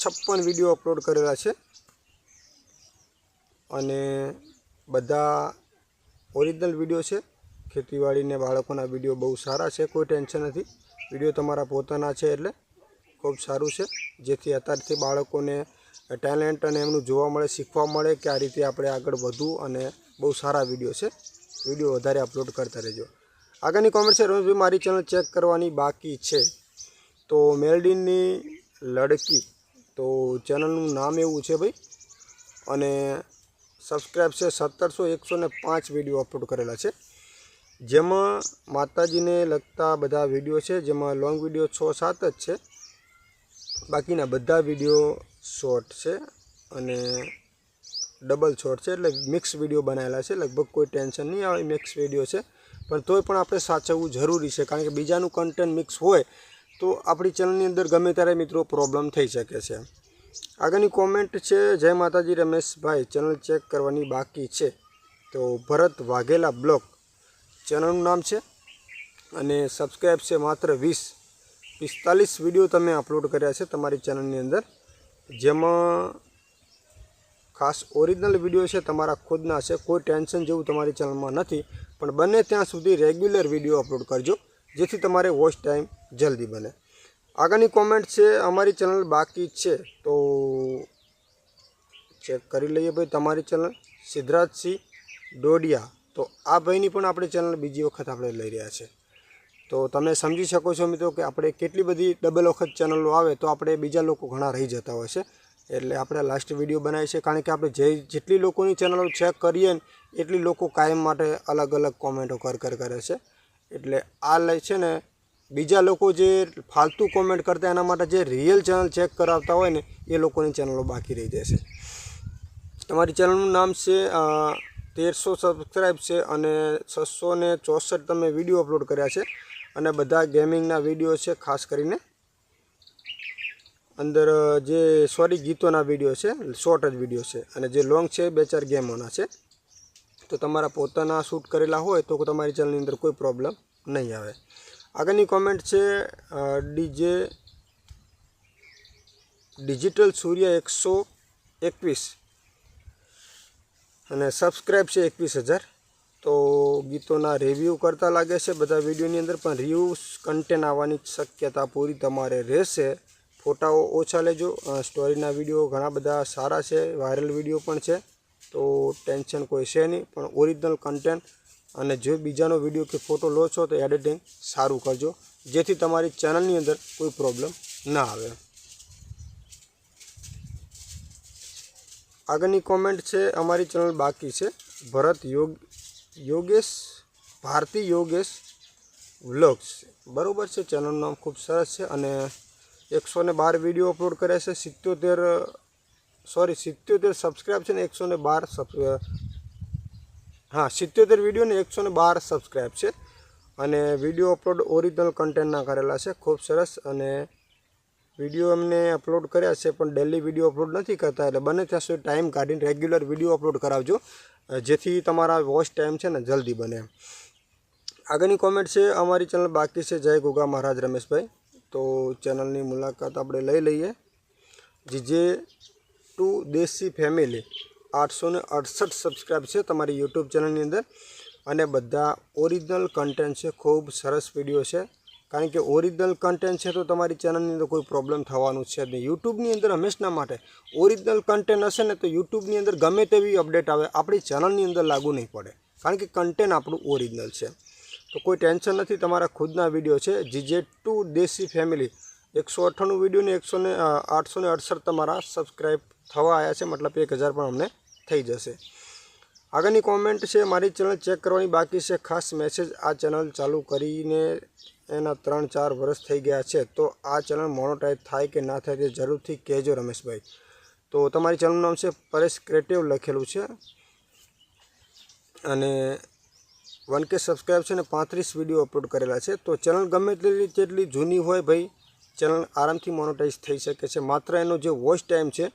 56 વિડીયો અપલોડ કરેલા છે અને બધા ઓરિજિનલ વિડીયો છે. ખેતીવાડીને બાળકોના વિડીયો બહુ સારા છે, કોઈ ટેન્શન નથી. વિડીયો તમારા પોતાના છે એટલે ખૂબ સારું છે, જેથી અત્યારથી બાળકોને ટેલેન્ટ અને એમનું જોવા મળે, શીખવા મળે કે આ રીતે આપણે આગળ વધવું, અને બહુ સારા વિડીયો છે. વિડીયો વધારે અપલોડ કરતા રહેજો. આગળની કોમેન્ટ છે, રમેશભાઈ મારી ચેનલ ચેક કરવાની બાકી છે. તો મેલડીની લડકી, તો ચેનલનું નામ એવું છે ભાઈ, અને સબસ્ક્રાઈબ છે 1700 વિડીયો અપલોડ કરેલા છે, જેમાં માતાજીને લગતા બધા વિડીયો છે, જેમાં લોંગ વિડીયો 6-7 જ છે, બાકીના બધા વિડીયો શોર્ટ છે અને ડબલ શોર્ટ છે, એટલે મિક્સ વિડીયો બનાવેલા છે. લગભગ કોઈ ટેન્શન નહીં આવે, મિક્સ વિડીયો છે, પણ તોય પણ આપણે સાચવવું જરૂરી છે. કારણ કે બીજાનું કન્ટેન્ટ મિક્સ હોય તો આપણી ચેનલની અંદર ગમે ત્યારે મિત્રો પ્રોબ્લેમ થઈ શકે છે. આગળની કોમેન્ટ છે, જય માતાજી રમેશભાઈ ચેનલ ચેક કરવાની બાકી છે. તો ભરત વાઘેલા બ્લોગ ચેનલનું નામ છે અને સબસ્ક્રાઈબ છે માત્ર 45 વિડીયો તમે અપલોડ કર્યા છે તમારી ચેનલની અંદર, જેમાં ખાસ ઓરિજિનલ વિડીયો છે તમારા ખુદના છે. કોઈ ટેન્શન જેવું તમારી ચેનલમાં નથી, પણ બને ત્યાં સુધી રેગ્યુલર વિડીયો અપલોડ કરજો, જેથી તમારે વોચ ટાઈમ જલ્દી બને. આગળની કોમેન્ટ છે, અમારી ચેનલ બાકી છે. તો ચેક કરી લઈએ ભાઈ તમારી ચેનલ. સિદ્ધરાજસિંહ ડોડિયા, તો આ ભાઈની પણ આપણી ચેનલ બીજી વખત આપણે લઈ રહ્યા છે. તો તમે સમજી શકો છો મિત્રો કે આપણે કેટલી બધી ડબલ વખત ચેનલો આવે તો આપણે બીજા લોકો ઘણા રહી જતા હોય છે, એટલે આપણે લાસ્ટ વિડીયો બનાવીએ છીએ. કારણ કે આપણે જેટલી લોકોની ચેનલો ચેક કરીએ ને એટલી લોકો કાયમ માટે અલગ કોમેન્ટો કરે છે. એટલે આ છે ને બીજા લોકો જે ફાલતુ કોમેન્ટ કરતા એના માટે જે રિયલ ચેનલ ચેક કરાવતા હોય ને એ લોકોની ચેનલો બાકી રહી જશે. તમારી ચેનલનું નામ છે 1300 સબસ્ક્રાઈબ છે અને 664 તમે વિડીયો અપલોડ કર્યા છે અને બધા ગેમિંગના વિડીયો છે, ખાસ કરીને અંદર જે ગીતોના વિડીયો છે, શોર્ટ જ વિડીયો છે, અને જે લોંગ છે 2-4 ગેમોના છે. તો તમારા પોતાના શૂટ કરેલા હોય તો તમારી ચેનલની અંદર કોઈ પ્રોબ્લેમ નહીં આવે. આગળની કોમેન્ટ છે, ડિજિટલ સૂર્ય 121 અને સબસ્ક્રાઈબ છે 21,000. તો ગીતોના રિવ્યૂ કરતા લાગે છે બધા વિડીયોની અંદર, પણ રિવ્યૂ કન્ટેન્ટ આવવાની શક્યતા પૂરી તમારે રહેશે. ફોટાઓ ઓછા લેજો. સ્ટોરીના વિડીયો ઘણા બધા સારા છે, વાયરલ વિડીયો પણ છે, તો ટેન્શન કોઈ છે નહીં. પણ ઓરિજિનલ કન્ટેન્ટ અને જો બીજાનો વિડીયો કે ફોટો લો છો તો એડિટિંગ સારું કરજો, જેથી તમારી ચેનલની અંદર કોઈ પ્રોબ્લેમ ના આવે. આગળની કોમેન્ટ છે, અમારી ચેનલ બાકી છે. ભરત યોગેશ ભારતી યોગેશ વ્લોગ્સ, બરાબર છે. ચેનલનું નામ ખૂબ સરસ છે અને 112 વિડીયો અપલોડ કર્યા છે. 77 સબસ્ક્રાઈબ છે ને 77 વિડીયો ને 112 સબસ્ક્રાઈબ છે. અને વિડીયો અપલોડ ઓરિજિનલ કન્ટેન્ટના કરેલા છે, ખૂબ સરસ. અને વિડીયો અમને અપલોડ કર્યા છે, પણ ડેલી વિડીયો અપલોડ નથી કરતા, એટલે બને ત્યાં સુધી ટાઈમ કાઢીને રેગ્યુલર વિડીયો અપલોડ કરાવજો, જેથી તમારા વોચ ટાઈમ છે ને જલ્દી બને. આગળની કોમેન્ટ છે, અમારી ચેનલ બાકી છે. જય ગોગા મહારાજ રમેશભાઈ. તો ચેનલની મુલાકાત આપણે લઈ લઈએ. જીજે ટુ દેશી ફેમિલી 868 સબસ્ક્રાઈબ છે તમારી યુટ્યુબ ચેનલની અંદર, અને બધા ઓરિજિનલ કન્ટેન્ટ છે. ખૂબ સરસ વિડીયો છે, કારણ કે ઓરિજિનલ કન્ટેન્ટ છે તો તમારી ચેનલની અંદર કોઈ પ્રોબ્લેમ થવાનું છે નહીં. યુટ્યુબની અંદર હંમેશા માટે ઓરિજિનલ કન્ટેન્ટ હશે ને તો યુટ્યુબની અંદર ગમે તેવી અપડેટ આવે આપણી ચેનલની અંદર લાગુ નહીં પડે, કારણ કે કન્ટેન્ટ આપણું ઓરિજિનલ છે. તો કોઈ ટેન્શન નથી. તમારા ખુદના વિડીયો છે. જીજે ટુ દેશી ફેમિલી 198 વિડીયો ને 868 તમારા સબસ્ક્રાઈબ થવા આવ્યા છે, મતલબ 1000 પણ અમને થઈ જશે. આગળની કોમેન્ટ છે, મારી ચેનલ ચેક કરવાની બાકી છે. ખાસ મેસેજ, આ ચેનલ ચાલુ કરીને એના 3-4 વર્ષ થઈ ગયા છે, તો આ ચેનલ મોનોટાઈઝ થાય કે ના થાય તે જરૂરથી કહેજો રમેશભાઈ. તો તમારી ચેનલનું નામ છે પરેશ ક્રિએટિવ લખેલું છે, અને 1K સબસ્ક્રાઈબ છે ને 35 વિડીયો અપલોડ કરેલા છે. તો ચેનલ ગમે તેટલી જૂની હોય ભાઈ, ચેનલ આરામથી મોનોટાઈઝ થઈ શકે છે. માત્ર એનો જે વોચ ટાઈમ છે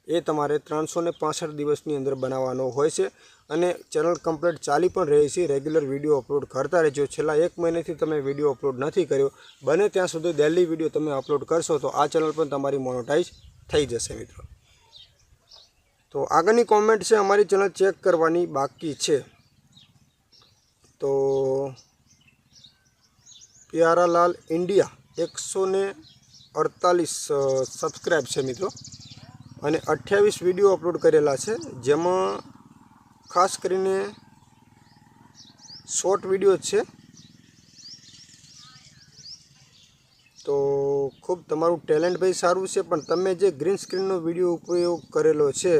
એ તમારે 365 દિવસની અંદર બનાવવાનો હોય છે, અને ચેનલ કમ્પ્લીટ ચાલી પણ રહી છે. રેગ્યુલર વિડીયો અપલોડ કરતા રહેજો. છેલ્લા 1 મહિનાથી તમે વિડીયો અપલોડ નથી કર્યો, બને ત્યાં સુધી ડેલી વિડીયો તમે અપલોડ કરશો તો આ ચેનલ પણ તમારી મોનોટાઈઝ થઈ જશે મિત્રો. તો આગળની કોમેન્ટ છે, અમારી ચેનલ ચેક કરવાની બાકી છે. તો પ્યારાલાલ ઇન્ડિયા 148 સબસ્ક્રાઈબ છે મિત્રો, અને 28 વિડીયો અપલોડ કરેલા છે, જેમાં ખાસ કરીને શોર્ટ વિડીયો છે. તો ખૂબ તમારું ટેલેન્ટ ભાઈ સારું છે, પણ તમે જે ગ્રીન સ્ક્રીનનો વિડીયો ઉપયોગ કરેલો છે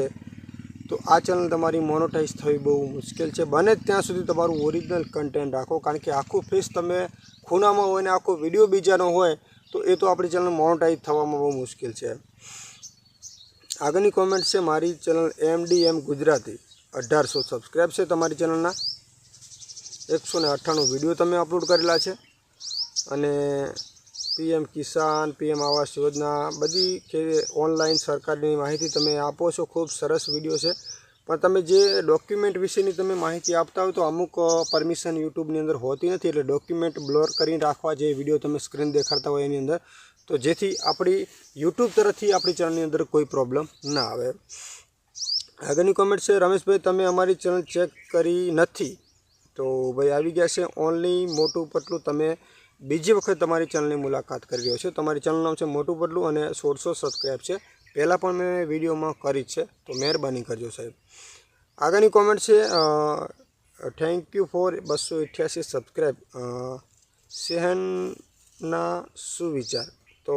તો આ ચેનલ તમારી મોનોટાઈઝ થવી બહુ મુશ્કેલ છે. બને ત્યાં સુધી તમારું ઓરિજિનલ કન્ટેન્ટ રાખો, કારણ કે આખું ફેસ તમે ખૂણામાં હોય ને આખો વિડીયો બીજાનો હોય તો એ તો આપણી ચેનલ મોનોટાઈઝ થવામાં બહુ મુશ્કેલ છે. આગળની કોમેન્ટ છે, મારી ચેનલ MDM ગુજરાતી 1800 સબસ્ક્રાઈબ છે તમારી ચેનલના, 198 વિડીયો તમે અપલોડ કરેલા છે, અને PM કિસાન, PM આવાસ યોજના બધી કે ઓનલાઈન સરકારની માહિતી તમે આપો છો. ખૂબ સરસ વિડીયો છે, પણ તમે જે ડોક્યુમેન્ટ વિશેની તમે માહિતી આપતા હોય તો અમુક પરમિશન યુટ્યુબની અંદર હોતી નથી, એટલે ડોક્યુમેન્ટ બ્લોર કરીને રાખવા, જે વિડીયો તમે સ્ક્રીન દેખાડતા હોય એની અંદર, તો જેથી આપણી યુટ્યુબ તરફથી આપણી ચેનલની અંદર કોઈ પ્રોબ્લેમ ના આવે. આગળની કોમેન્ટ છે, રમેશભાઈ તમે અમારી ચેનલ ચેક કરી નથી. તો ભાઈ આવી ગયા છે ઓનલી મોટું પટલું, તમે બીજી વખત તમારી ચેનલની મુલાકાત કરી રહ્યો છે. તમારી ચેનલનું નામ છે મોટું પટલું અને 1600 સબસ્ક્રાઈબ છે. પહેલાં પણ મેં વિડીયોમાં કરી છે, તો મહેરબાની કરજો સાહેબ. આગળની કોમેન્ટ છે, થેન્ક યુ ફોર 288 સબસ્ક્રાઈબ, સેહનના સુવિચાર. તો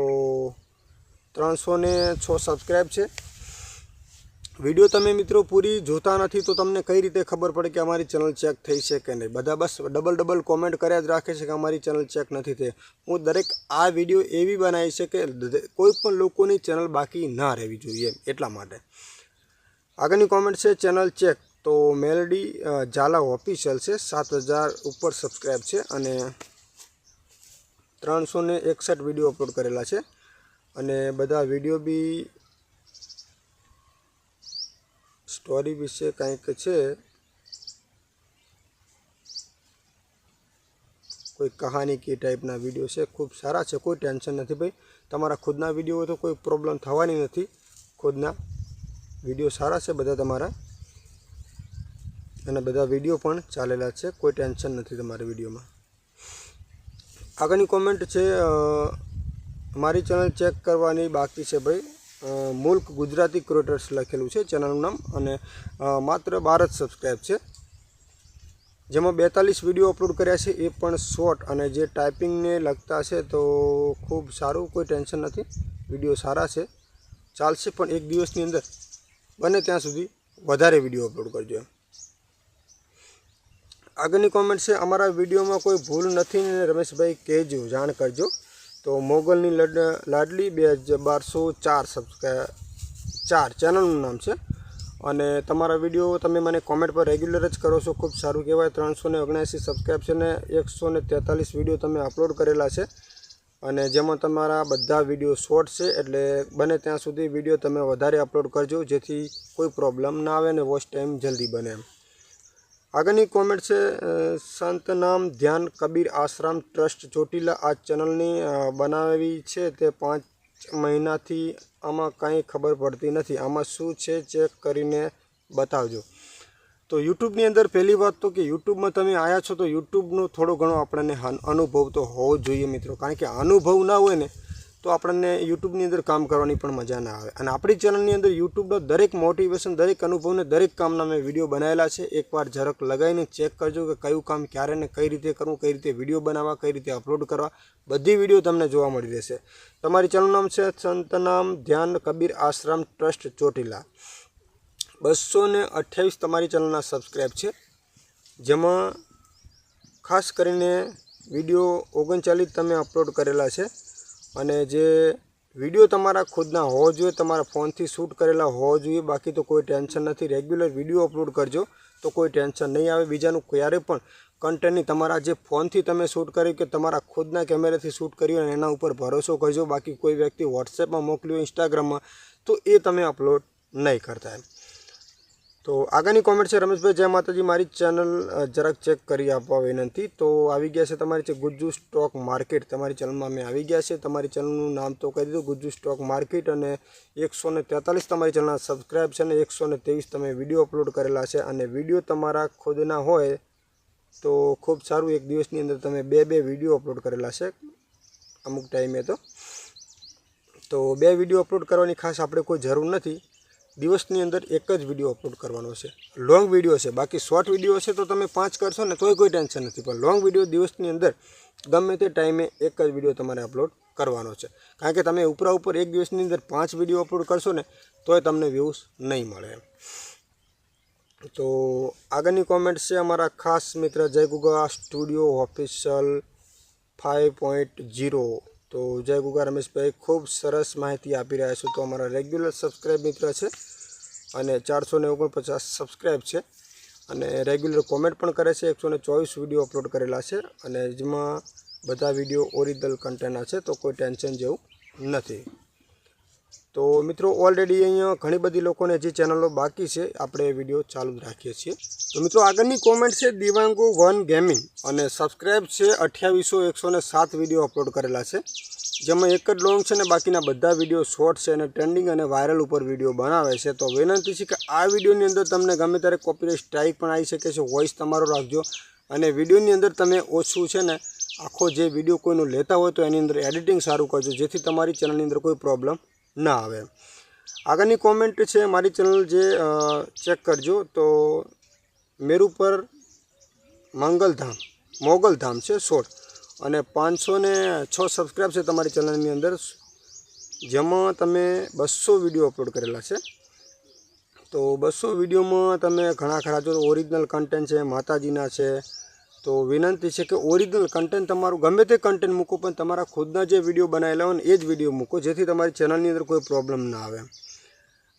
306 સબસ્ક્રાઈબ છે. વિડીયો તમે મિત્રો પૂરી જોતા નથી તો તમને કઈ રીતે ખબર પડે કે અમારી ચેનલ ચેક થઈ છે કે નહીં? બધા બસ ડબલ કોમેન્ટ કર્યા જ રાખે છે કે અમારી ચેનલ ચેક નથી થઈ. હું દરેક આ વિડીયો એવી બનાવી છે કે કોઈ પણ લોકોની ચેનલ બાકી ના રહેવી જોઈએ, એટલા માટે. આગળની કોમેન્ટ છે, ચેનલ ચેક. તો મેલડી ઝાલા ઓફિશિયલ છે, 7000 ઉપર સબસ્ક્રાઈબ છે, અને 361 વિડીયો અપલોડ કરેલા છે, અને બધા વિડીયો બી સ્ટોરી વિશે કંઈક છે, કોઈ કહાની કી ટાઈપના વિડીયો છે. ખૂબ સારા છે, કોઈ ટેન્શન નથી ભાઈ. તમારા ખુદના વિડીયો હોય તો કોઈ પ્રોબ્લેમ થવાની નથી. ખુદના વિડીયો સારા છે બધા તમારા. અને બધા વિડીયો પણ ચાલેલા છે, કોઈ ટેન્શન નથી તમારી વિડીયોમાં. આગળની કોમેન્ટ છે, મારી ચેનલ ચેક કરવાની બાકી છે ભાઈ. મુલ્ક ગુજરાતી ક્રિએટર્સ લખેલું છે ચેનલનું નામ, અને માત્ર 12 જ સબસ્ક્રાઈબ છે, જેમાં 42 વિડીયો અપલોડ કર્યા છે, એ પણ શોર્ટ અને જે ટાઈપિંગને લગતા છે. તો ખૂબ સારું, કોઈ ટેન્શન નથી, વિડીયો સારા છે, ચાલશે. પણ એક દિવસની અંદર બને ત્યાં સુધી વધારે વિડીયો અપલોડ કરજો એમ. આગળની કોમેન્ટ છે, અમારા વિડીયોમાં કોઈ ભૂલ નથી ને રમેશભાઈ કહેજો, જાણ કરજો. તો મોગલની લાડલી 1204 સબસ્ક્રાઈબ 4 ચેનલનું નામ છે, અને તમારા વિડીયો તમે મને કોમેન્ટ પર રેગ્યુલર જ કરો છો, ખૂબ સારું કહેવાય. 379 સબસ્ક્રાઈબ છે ને 143 વિડીયો તમે અપલોડ કરેલા છે, અને જેમાં તમારા બધા વિડીયો શોર્ટ છે. એટલે બને ત્યાં સુધી વિડીયો તમે વધારે અપલોડ કરજો, જેથી કોઈ પ્રોબ્લેમ ના આવે અને વોચ ટાઈમ જલ્દી બને એમ. આગળની કોમેન્ટ છે, સંત નામ ધ્યાન કબીર આશ્રમ ટ્રસ્ટ ચોટીલા આ ચેનલની બનાવી છે તે 5 મહિનાથી આમાં કાંઈ ખબર પડતી નથી, આમાં શું છે ચેક કરીને બતાવજો. તો યુટ્યુબની અંદર પહેલી વાત તો કે યુટ્યુબમાં તમે આવ્યા છો તો યુટ્યુબનો થોડો ઘણો આપણને અનુભવ તો હોવો જોઈએ મિત્રો, કારણ કે અનુભવ ના હોય ને તો આપણને યુટ્યુબની અંદર કામ કરવાની પણ મજા ના આવે. અને આપણી ચેનલની અંદર યુટ્યુબનો દરેક મોટિવેશન, દરેક અનુભવને દરેક કામના મેં વિડીયો બનાવેલા છે. એકવાર ઝરક લગાવીને ચેક કરજો કે કયું કામ ક્યારે ને કઈ રીતે કરવું, કઈ રીતે વિડીયો બનાવવા, કઈ રીતે અપલોડ કરવા, બધી વિડીયો તમને જોવા મળી રહેશે. તમારી ચેનલનું નામ છે સંતનામ ધ્યાન કબીર આશ્રમ ટ્રસ્ટ ચોટીલા. 228 તમારી ચેનલના સબસ્ક્રાઈબ છે, જેમાં ખાસ કરીને વિડીયો 39 તમે અપલોડ કરેલા છે, અને જે વિડીયો તમારા ખુદના હોવો જોઈએ, તમારા ફોનથી શૂટ કરેલા હોવો જોઈએ. બાકી તો કોઈ ટેન્શન નથી, રેગ્યુલર વિડીયો અપલોડ કરજો તો કોઈ ટેન્શન નહીં આવે. બીજાનું ક્યારે પણ કન્ટેન્ટની તમારા જે ફોનથી તમે શૂટ કર્યું કે તમારા ખુદના કેમેરાથી શૂટ કર્યું અને એના ઉપર ભરોસો કરજો. બાકી કોઈ વ્યક્તિ વોટ્સએપમાં મોકલ્યું, ઇન્સ્ટાગ્રામમાં, તો એ તમે અપલોડ નહીં કરતા એમ. તો આગળની કોમેન્ટ છે, રમેશભાઈ જય માતાજી, મારી ચેનલ જરાક ચેક કરી આપવા વિનંતી. તો આવી ગયા છે તમારી છે ગુજ્જુ સ્ટોક માર્કેટ, તમારી ચેનલમાં મેં આવી ગયા છે. તમારી ચેનલનું નામ તો કહી દીધું, ગુજ્જુ સ્ટોક માર્કેટ, અને 143 તમારી ચેનલના સબસ્ક્રાઈબ છે, અને 123 તમે વિડીયો અપલોડ કરેલા છે. અને વિડીયો તમારા ખુદના હોય તો ખૂબ સારું, એક દિવસની અંદર તમે 2 વિડીયો અપલોડ કરેલા છે અમુક ટાઈમે. તો 2 વિડીયો અપલોડ કરવાની ખાસ આપણે કોઈ જરૂર નથી, દિવસની અંદર એક જ વિડીયો અપલોડ કરવાનો છે. લોંગ વિડીયો છે, બાકી શોર્ટ વિડીયો છે તો તમે 5 કરશો ને તોય કોઈ ટેન્શન નથી, પણ લોંગ વિડીયો દિવસની અંદર ગમે તે ટાઈમે એક જ વિડીયો તમારે અપલોડ કરવાનો છે. કારણ કે તમે ઉપર એક દિવસની અંદર 5 વિડીયો અપલોડ કરશો ને તોય તમને વ્યૂઝ નહીં મળે એમ. તો આગળની કોમેન્ટ છે અમારા ખાસ મિત્ર જય ગુગા સ્ટુડિયો ઓફિશિયલ 5.0. તો જય ગુગા રમેશભાઈ, ખૂબ સરસ માહિતી આપી રહ્યા છો. તો અમારા રેગ્યુલર સબસ્ક્રાઈબ મિત્ર છે, અને 449 સબસ્ક્રાઈબ છે, અને રેગ્યુલર કોમેન્ટ પણ કરે છે. 124 વિડીયો અપલોડ કરેલા છે, અને જેમાં બધા વિડીયો ઓરિજિનલ કન્ટેન્ટના છે, તો કોઈ ટેન્શન જેવું નથી. તો મિત્રો ઓલરેડી અહીંયા ઘણી બધી લોકોને જે ચેનલો બાકી છે, આપણે વિડીયો ચાલુ જ રાખીએ છીએ. તો મિત્રો આગળની કોમેન્ટ છે દિવાંગો 1 ગેમિંગ, અને સબસ્ક્રાઈબ છે 2807 વિડીયો અપલોડ કરેલા છે, જેમાં એક જ લોંગ છે ને બાકીના બધા વિડીયો શોર્ટ છે, અને ટ્રેન્ડિંગ અને વાયરલ ઉપર વિડીયો બનાવે છે. તો વિનંતી છે કે આ વિડીયોની અંદર તમને ગમે ત્યારે કોપીરાઇટ સ્ટ્રાઇક પણ આવી શકે છે, વોઇસ તમારો રાખજો. અને વિડીયોની અંદર તમે ઓછું છે ને આખો જે વિડીયો કોઈનું લેતા હોય તો એની અંદર એડિટિંગ સારું કરજો, જેથી તમારી ચેનલની અંદર કોઈ પ્રોબ્લેમ ના આવે. આગળની કોમેન્ટ છે, મારી ચેનલ જે ચેક કરજો. તો મેરુ પર મોગલધામ છે શોર્ટ, અને 506 સબસ્ક્રાઈબ છે તમારી ચેનલની અંદર, જેમાં તમે 200 વિડીયો અપલોડ કરેલા છે. તો 200 વિડીયોમાં તમે ઘણા ખરા જો ઓરિજિનલ કન્ટેન્ટ છે, માતાજીના છે. તો વિનંતી છે કે ઓરિજિનલ કન્ટેન્ટ તમારું ગમે તે કન્ટેન્ટ મૂકો, પણ તમારા ખુદના જે વિડીયો બનાવેલા હોય ને એ જ વિડીયો મૂકો, જેથી તમારી ચેનલની અંદર કોઈ પ્રોબ્લેમ ના આવે.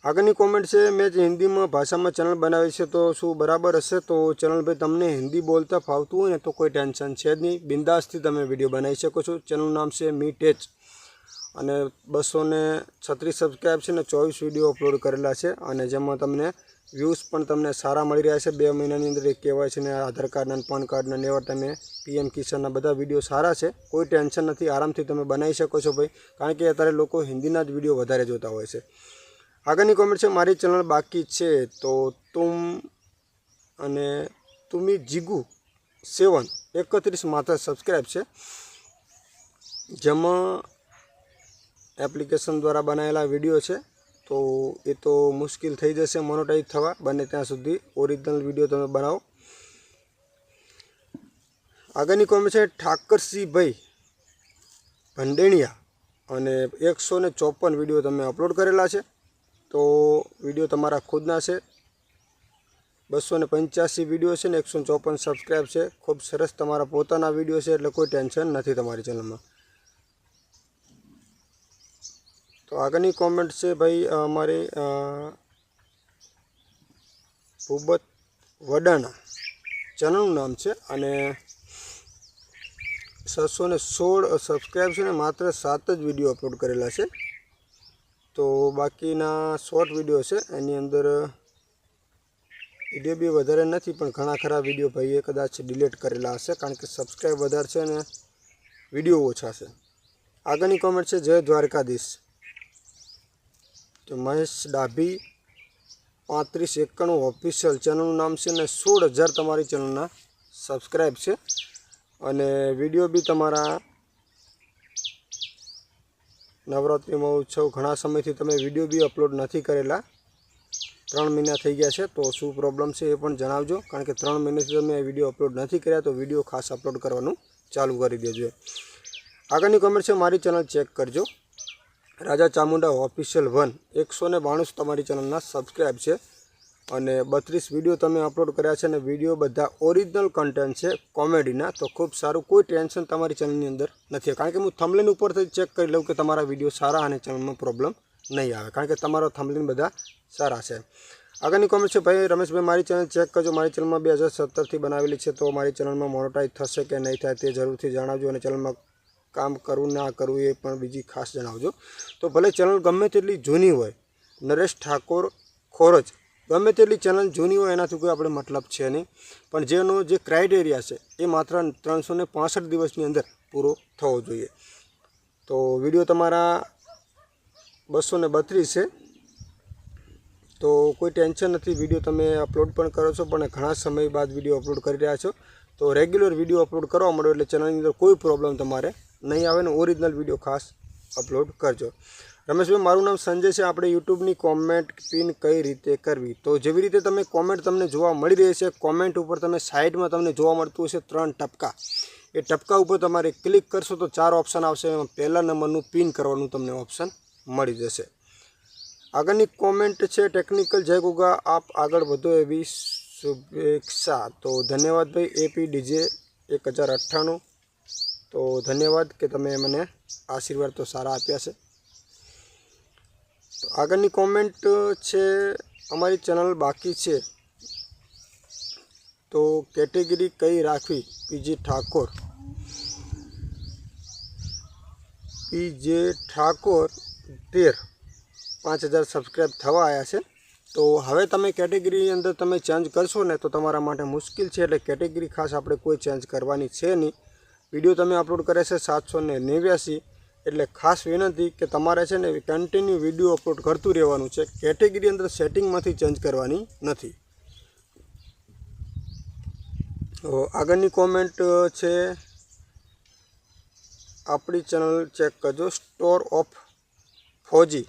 આગળની કોમેન્ટ છે, મેં જે હિન્દીમાં ભાષામાં ચેનલ બનાવી છે તો શું બરાબર હશે? તો ચેનલ ભાઈ તમને હિન્દી બોલતા ફાવતું હોય ને તો કોઈ ટેન્શન છે જ નહીં, બિંદાસથી તમે વિડીયો બનાવી શકો છો. ચેનલનું નામ છે મી ટેચ, અને 236 સબસ્ક્રાઈબ છે, ને 24 વિડીયો અપલોડ કરેલા છે, અને જેમાં તમને વ્યૂઝ પણ તમને સારા મળી રહ્યા છે. 2 મહિનાની અંદર એક KYC ને આધાર કાર્ડના, પાન કાર્ડના ને એવા તમે PM કિસાનના બધા વિડીયો સારા છે, કોઈ ટેન્શન નથી, આરામથી તમે બનાવી શકો છો ભાઈ, કારણ કે અત્યારે લોકો હિન્દીના જ વિડીયો વધારે જોતા હોય છે. આગળની કોમેન્ટ છે, મારી ચેનલ બાકી છે તો તુમ અને તુમી જીગુ 7 31 માત્ર સબસ્ક્રાઈબ છે, જેમાં એપ્લિકેશન દ્વારા બનાવેલા વિડીયો છે. તો એ તો મુશ્કેલ થઈ જશે મોનેટાઈઝ થવા, બને ત્યાં સુધી ઓરિજિનલ વિડીયો તમે બનાવો. આગળની કોમેન્ટ છે ઠાકરસિંહભાઈ ભંડેણિયા, અને 154 વિડીયો તમે અપલોડ કરેલા છે. તો વિડીયો તમારા ખુદના છે. 285 વિડીયો છે ને 154 સબસ્ક્રાઈબ છે. ખૂબ સરસ તમારા પોતાના વિડીયો છે, એટલે કોઈ ટેન્શન નથી તમારી ચેનલમાં. તો આગળની કોમેન્ટ છે ભાઈ અમારે ભૂબત વડાના ચેનલનું નામ છે, અને 616 સબસ્ક્રાઈબ છે ને માત્ર 7 જ વિડીયો અપલોડ કરેલા છે. તો બાકીના શોર્ટ વિડીયો છે, એની અંદર વિડીયો બી વધારે નથી, પણ ઘણા ખરા વિડીયો ભાઈએ કદાચ ડિલીટ કરેલા હશે, કારણ કે સબસ્ક્રાઈબ વધારે છે અને વિડીયો ઓછા છે. આગળની કોમેન્ટ છે જય દ્વારકાધીશ. તો મહેશ ડાભી 3591 ઓફિશિયલ ચેનલનું નામ છે, અને 16,000 તમારી ચેનલના સબસ્ક્રાઈબ છે, અને વિડીયો બી તમારા નવરાત્રિ મહોત્સવ ઘણા સમયથી તમે વિડીયો બી અપલોડ નથી કરેલા. 3 મહિના થઈ ગયા છે. તો શું પ્રોબ્લેમ છે એ પણ જણાવજો, કારણ કે 3 મહિનાથી તમે વિડીયો અપલોડ નથી કર્યા, તો વિડીયો ખાસ અપલોડ કરવાનું ચાલુ કરી દેજો. આગળની કોમેન્ટ છે મારી ચેનલ ચેક કરજો. રાજા ચામુંડા ઓફિશિયલ 1 192 તમારી ચેનલના સબસ્ક્રાઈબ છે, અને 32 વિડીયો તમે અપલોડ કર્યા છે, અને વિડીયો બધા ઓરિજિનલ કન્ટેન્ટ છે કોમેડીના. તો ખૂબ સારું, કોઈ ટેન્શન તમારી ચેનલની અંદર નથી, કારણ કે હું થંબનેલ ઉપરથી ચેક કરી લઉં કે તમારા વિડીયો સારા અને ચેનલમાં પ્રોબ્લેમ નહીં આવે, કારણ કે તમારો થંબનેલ બધા સારા છે. આગળની કોમેન્ટ છે ભાઈ રમેશભાઈ મારી ચેનલ ચેક કરજો. મારી ચેનલમાં 2017થી બનાવેલી છે, તો મારી ચેનલમાં મોનેટાઈઝ થશે કે નહીં થાય તે જરૂરથી જણાવજો, અને ચેનલમાં કામ કરવું ના કરવું એ પણ બીજી ખાસ જણાવજો. તો ભલે ચેનલ ગમે તેટલી જૂની હોય, નરેશ ઠાકોર ખોરજ, ગમે તેટલી ચેનલ જૂની હોય એનાથી કોઈ આપણે મતલબ છે નહીં, પણ જેનો જે ક્રાઇટેરિયા છે એ માત્ર 365 દિવસની અંદર પૂરો થવો જોઈએ. તો વિડીયો તમારા 232 છે, તો કોઈ ટેન્શન નથી. વિડીયો તમે અપલોડ પણ કરો છો, પણ ઘણા સમય બાદ વિડીયો અપલોડ કરી રહ્યા છો. તો રેગ્યુલર વિડીયો અપલોડ કરવા માંડો એટલે ચેનલની અંદર કોઈ પ્રોબ્લેમ તમારે નહીં આવે, ને ઓરિજિનલ વિડીયો ખાસ અપલોડ કરજો. રમેશભાઈ મારું નામ સંજય છે. આપણે યુટ્યુબની કોમેન્ટ પિન કઈ રીતે કરવી? તો જેવી રીતે તમે કોમેન્ટ તમને જોવા મળી રહી છે, કોમેન્ટ ઉપર તમે સાઈડમાં તમને જોવા મળતું હશે 3 ટપકા, એ ટપકા ઉપર તમારે ક્લિક કરશો તો 4 ઓપ્શન આવશે. એમાં પહેલા નંબરનું પિન કરવાનું તમને ઓપ્શન મળી જશે. આગળની કોમેન્ટ છે ટેકનિકલ જય ગુગા આપ આગળ વધો એવી શુભેચ્છા. તો ધન્યવાદ ભાઈ એપી ડીજે 1098. તો ધન્યવાદ કે તમે મને આશીર્વાદ તો સારા આપ્યા છે. તો આગળની કોમેન્ટ છે અમારી ચેનલ બાકી છે, તો કેટેગરી કઈ રાખવી? પીજે ઠાકોર 13 5000 સબસ્ક્રાઈબ થવા આવ્યા છે. તો હવે તમે કેટેગરી અંદર તમે ચેન્જ કરશો ને તો તમારા માટે મુશ્કેલ છે, એટલે કેટેગરી ખાસ આપણે કોઈ ચેન્જ કરવાની છે નહીં. વિડીયો તમે અપલોડ કરે છે 789, એટલે ખાસ વિનંતી કે તમારે છે ને કન્ટિન્યુ વિડીયો અપલોડ કરતું રહેવાનું છે. કેટેગરી અંદર સેટિંગમાંથી ચેન્જ કરવાની નથી. તો આગળની કોમેન્ટ છે આપણી ચેનલ ચેક કરજો સ્ટોર ઓફ ફોજી.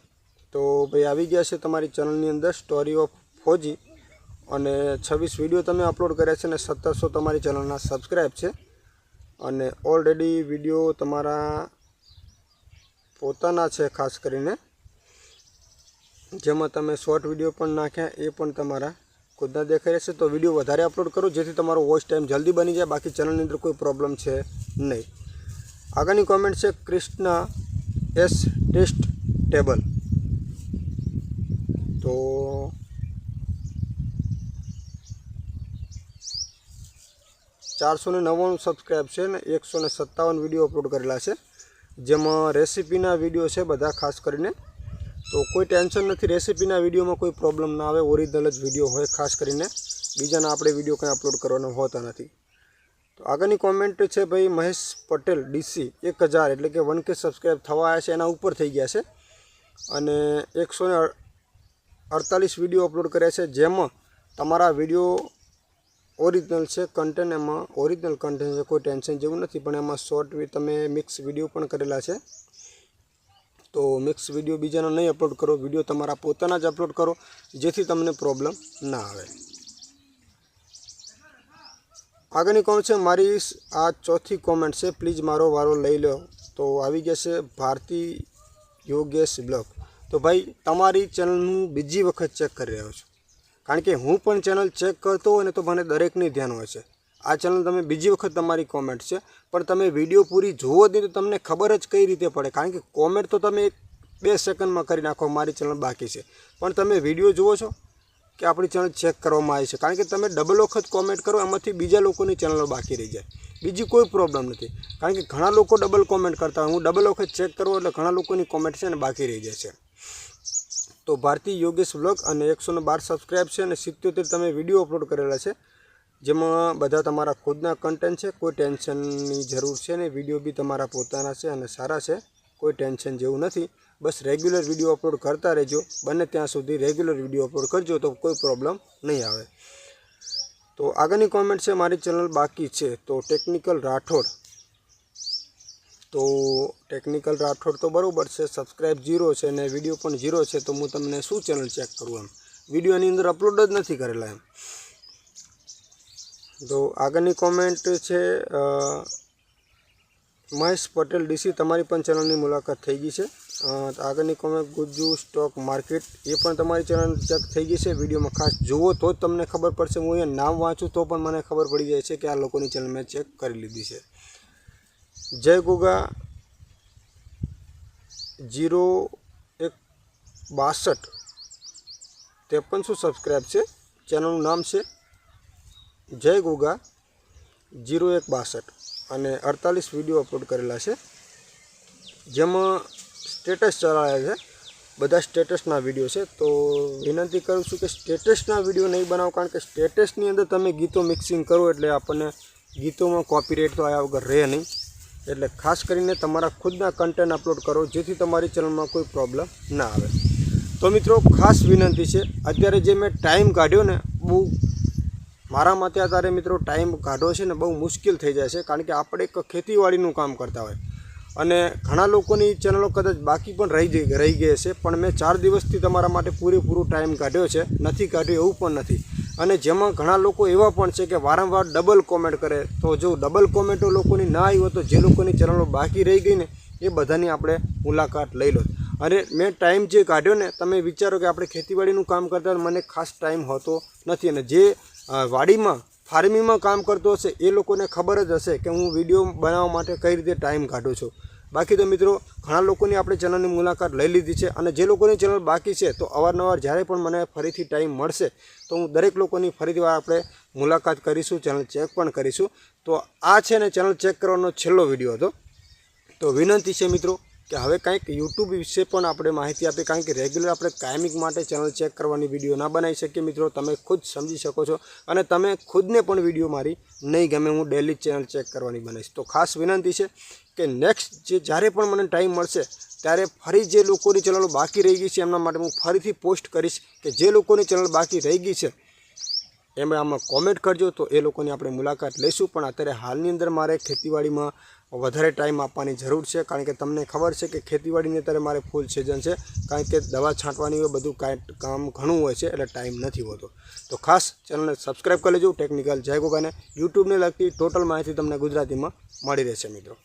તો ભાઈ આવી ગયા છે તમારી ચેનલની અંદર સ્ટોરી ઓફ ફોજી, અને 26 વિડીયો તમે અપલોડ કર્યા છે, અને 1700 તમારી ચેનલના સબસ્ક્રાઈબ છે, અને ઓલરેડી વિડીયો તમારા પોતાના છે, ખાસ કરીને જેમાં તમે શોર્ટ વિડીયો પણ નાખ્યા એ પણ તમારા ખુદના દેખાઈ રહેશે. તો વિડીયો વધારે અપલોડ કરો જેથી તમારો વોચ ટાઈમ જલ્દી બની જાય, બાકી ચેનલની અંદર કોઈ પ્રોબ્લેમ છે નહીં. આગળની કોમેન્ટ છે કૃષ્ણ એસ ટેસ્ટ ટેબલ. તો 499 સબસ્ક્રાઈબ છે, ને 157 વિડીયો અપલોડ કરેલા છે, જેમાં રેસીપીના વિડીયો છે બધા ખાસ કરીને. તો કોઈ ટેન્શન નથી, રેસીપીના વિડીયોમાં કોઈ પ્રોબ્લેમ ના આવે, ઓરિજિનલ જ વિડીયો હોય. ખાસ કરીને બીજાના આપણે વિડીયો કંઈ અપલોડ કરવાના હોતા નથી. તો આગળની કોમેન્ટ છે ભાઈ મહેશ પટેલ ડીસી 1000, એટલે કે 1K સબસ્ક્રાઈબ થવા આવ્યા છે, એના ઉપર થઈ ગયા છે, અને 148 વિડીયો અપલોડ કર્યા છે, જેમાં તમારા વિડીયો ઓરિજિનલ છે કન્ટેન્ટ, એમાં ઓરિજિનલ કન્ટેન્ટ છે, કોઈ ટેન્શન જેવું નથી. પણ એમાં શોર્ટ તમે મિક્સ વિડીયો પણ કરેલા છે. તો મિક્સ વિડીયો બીજાનો નહીં અપલોડ કરો, વિડીયો તમારા પોતાના જ અપલોડ કરો, જેથી તમને પ્રોબ્લેમ ના આવે. આગળની કોમેન્ટ છે, મારી આ ચોથી કોમેન્ટ છે, પ્લીઝ મારો વારો લઈ લો. તો આવી ગયા છે ભારતી યોગેશ બ્લોગ. તો ભાઈ તમારી ચેનલનું બીજી વખત ચેક કરી રહ્યો છું, કારણ કે હું પણ ચેનલ ચેક કરતો હોય ને તો મને દરેકની ધ્યાન હોય છે. આ ચેનલ તમે બીજી વખત તમારી કોમેન્ટ છે, પણ તમે વિડીયો પૂરી જુઓ જ નહીં તો તમને ખબર જ કઈ રીતે પડે. કારણ કે કોમેન્ટ તો તમે 2 સેકન્ડમાં કરી નાખો મારી ચેનલ બાકી છે, પણ તમે વિડીયો જુઓ છો કે આપણી ચેનલ ચેક કરવામાં આવી છે. કારણ કે તમે ડબલ વખત કોમેન્ટ કરો એમાંથી બીજા લોકોની ચેનલો બાકી રહી જાય, બીજી કોઈ પ્રોબ્લેમ નથી. કારણ કે ઘણા લોકો ડબલ કોમેન્ટ કરતા હોય, હું ડબલ વખત ચેક કરું એટલે ઘણા લોકોની કોમેન્ટ છે ને બાકી રહી જાય છે. તો ભારતી યોગેશ વ્લોગ અને 112 સબસ્ક્રાઈબ છે અને 77 તમે વિડીયો અપલોડ કરેલા છે, જેમાં બધા તમારા ખુદના કન્ટેન્ટ છે. કોઈ ટેન્શનની જરૂર છે ને, વિડીયો બી તમારા પોતાના છે અને સારા છે, કોઈ ટેન્શન જેવું નથી. બસ રેગ્યુલર વિડીયો અપલોડ કરતા રહેજો, બને ત્યાં સુધી રેગ્યુલર વિડીયો અપલોડ કરજો તો કોઈ પ્રોબ્લેમ નહીં આવે. તો આગળની કોમેન્ટ છે, મારી ચેનલ બાકી છે. તો ટેકનિકલ રાઠોડ, તો ટેકનિકલ રાઠોડ તો બરાબર છે, સબસ્ક્રાઈબ 0 છે અને વિડીયો પણ 0 છે. તો હું તમને શું ચેનલ ચેક કરું, એમ વિડીયોની અંદર અપલોડ જ નથી કરેલા એમ. તો આગળની કોમેન્ટ છે, મહેશ પટેલ ડીસી, તમારી પણ ચેનલની મુલાકાત થઈ ગઈ છે. આગળની કોમેન્ટ ગુજ્જુ સ્ટોક માર્કેટ, એ પણ તમારી ચેનલ ચેક થઈ ગઈ છે. વિડીયોમાં ખાસ જુઓ તો જ તમને ખબર પડશે. હું અહીંયા નામ વાંચું તો પણ મને ખબર પડી જાય છે કે આ લોકોની ચેનલ મેં ચેક કરી લીધી છે. જય ગુગા 0162 53 સબસ્ક્રાઈબ છે. ચેનલનું નામ છે જય ગુગા 0162 અને 48 વિડીયો અપલોડ કરેલા છે, જેમાં સ્ટેટસ ચલાવ્યા છે. બધા સ્ટેટસના વિડીયો છે. તો વિનંતી કરું છું કે સ્ટેટસના વિડીયો નહીં બનાવો, કારણ કે સ્ટેટસની અંદર તમે ગીતો મિક્સિંગ કરો એટલે આપણને ગીતોમાં કોપીરાઇટ તો આવ્યા વગર રહે નહીં. એટલે ખાસ કરીને તમારા ખુદના કન્ટેન્ટ અપલોડ કરો, જેથી તમારી ચેનલમાં કોઈ પ્રોબ્લેમ ના આવે. તો મિત્રો ખાસ વિનંતી છે, અત્યારે જે મેં ટાઈમ કાઢ્યો ને, બહુ મારા મતે અત્યારે મિત્રો ટાઈમ કાઢવો છે ને બહુ મુશ્કેલ થઈ જાય છે. કારણ કે આપણે એક ખેતીવાડીનું કામ કરતા હોય અને ઘણા લોકોની ચેનલો કદાચ બાકી પણ રહી ગઈ છે, પણ મેં 4 દિવસથી તમારા માટે પૂરેપૂરો ટાઈમ કાઢ્યો છે. નથી કાઢ્યો એવું પણ નથી. અને જેમાં ઘણા લોકો એવા પણ છે કે વારંવાર ડબલ કોમેન્ટ કરે. તો જો ડબલ કોમેન્ટો લોકોની ના આવી હોય તો જે લોકોની ચેનલો બાકી રહી ગઈ ને, એ બધાની આપણે મુલાકાત લઈ લો. અને મેં ટાઈમ જે કાઢ્યો ને, તમે વિચારો કે આપણે ખેતીવાડીનું કામ કરતા મને ખાસ ટાઈમ હોતો નથી. અને જે વાડીમાં ફાર્મિંગમાં કામ કરતો હશે એ લોકોને ખબર જ હશે કે હું વિડીયો બનાવવા માટે કઈ રીતે ટાઈમ કાઢું છું. બાકી તો મિત્રો ઘણા લોકોની આપણે ચેનલની મુલાકાત લઈ લીધી છે, અને જે લોકોની ચેનલ બાકી છે તો અવારનવાર જ્યારે પણ મને ફરીથી ટાઈમ મળશે તો હું દરેક લોકોની ફરીથી વાર આપણે મુલાકાત કરીશું, ચેનલ ચેક પણ કરીશું. તો આ છે ને ચેનલ ચેક કરવાનો છેલ્લો વિડીયો હતો. તો વિનંતી છે મિત્રો કે હવે કંઈક યુટ્યુબ વિશે પણ આપણે માહિતી આપીએ, કારણ કે રેગ્યુલર આપણે કાયમિક માટે ચેનલ ચેક કરવાની વિડીયો ના બનાવી શકીએ. મિત્રો તમે ખુદ સમજી શકો છો, અને તમે ખુદને પણ વિડીયો મારી નહીં ગમે, હું ડેલી ચેનલ ચેક કરવાની બનાવીશ. તો ખાસ વિનંતી છે કે નેક્સ્ટ જ્યારે પણ મને ટાઈમ મળશે ત્યારે ફરી જે લોકોની ચેનલો બાકી રહી ગઈ છે એમના માટે હું ફરીથી પોસ્ટ કરીશ કે જે લોકોની ચેનલ બાકી રહી ગઈ છે એમણે આમાં કોમેન્ટ કરજો, તો એ લોકોની આપણે મુલાકાત લઈશું. પણ અત્યારે હાલની અંદર મારે ખેતીવાડીમાં વધારે ટાઈમ આપવાની જરૂર છે, કારણ કે તમને ખબર છે કે ખેતીવાડીની અત્યારે મારે ફૂલ સિઝન છે, કારણ કે દવા છાંટવાની હોય, બધું કાંઈ કામ ઘણું હોય છે, એટલે ટાઈમ નથી હોતો. તો ખાસ ચેનલને સબસ્ક્રાઈબ કરી લેજો. ટેકનિકલ જય ગોગાને યુટ્યુબને લગતી ટોટલ માહિતી તમને ગુજરાતીમાં મળી રહેશે મિત્રો.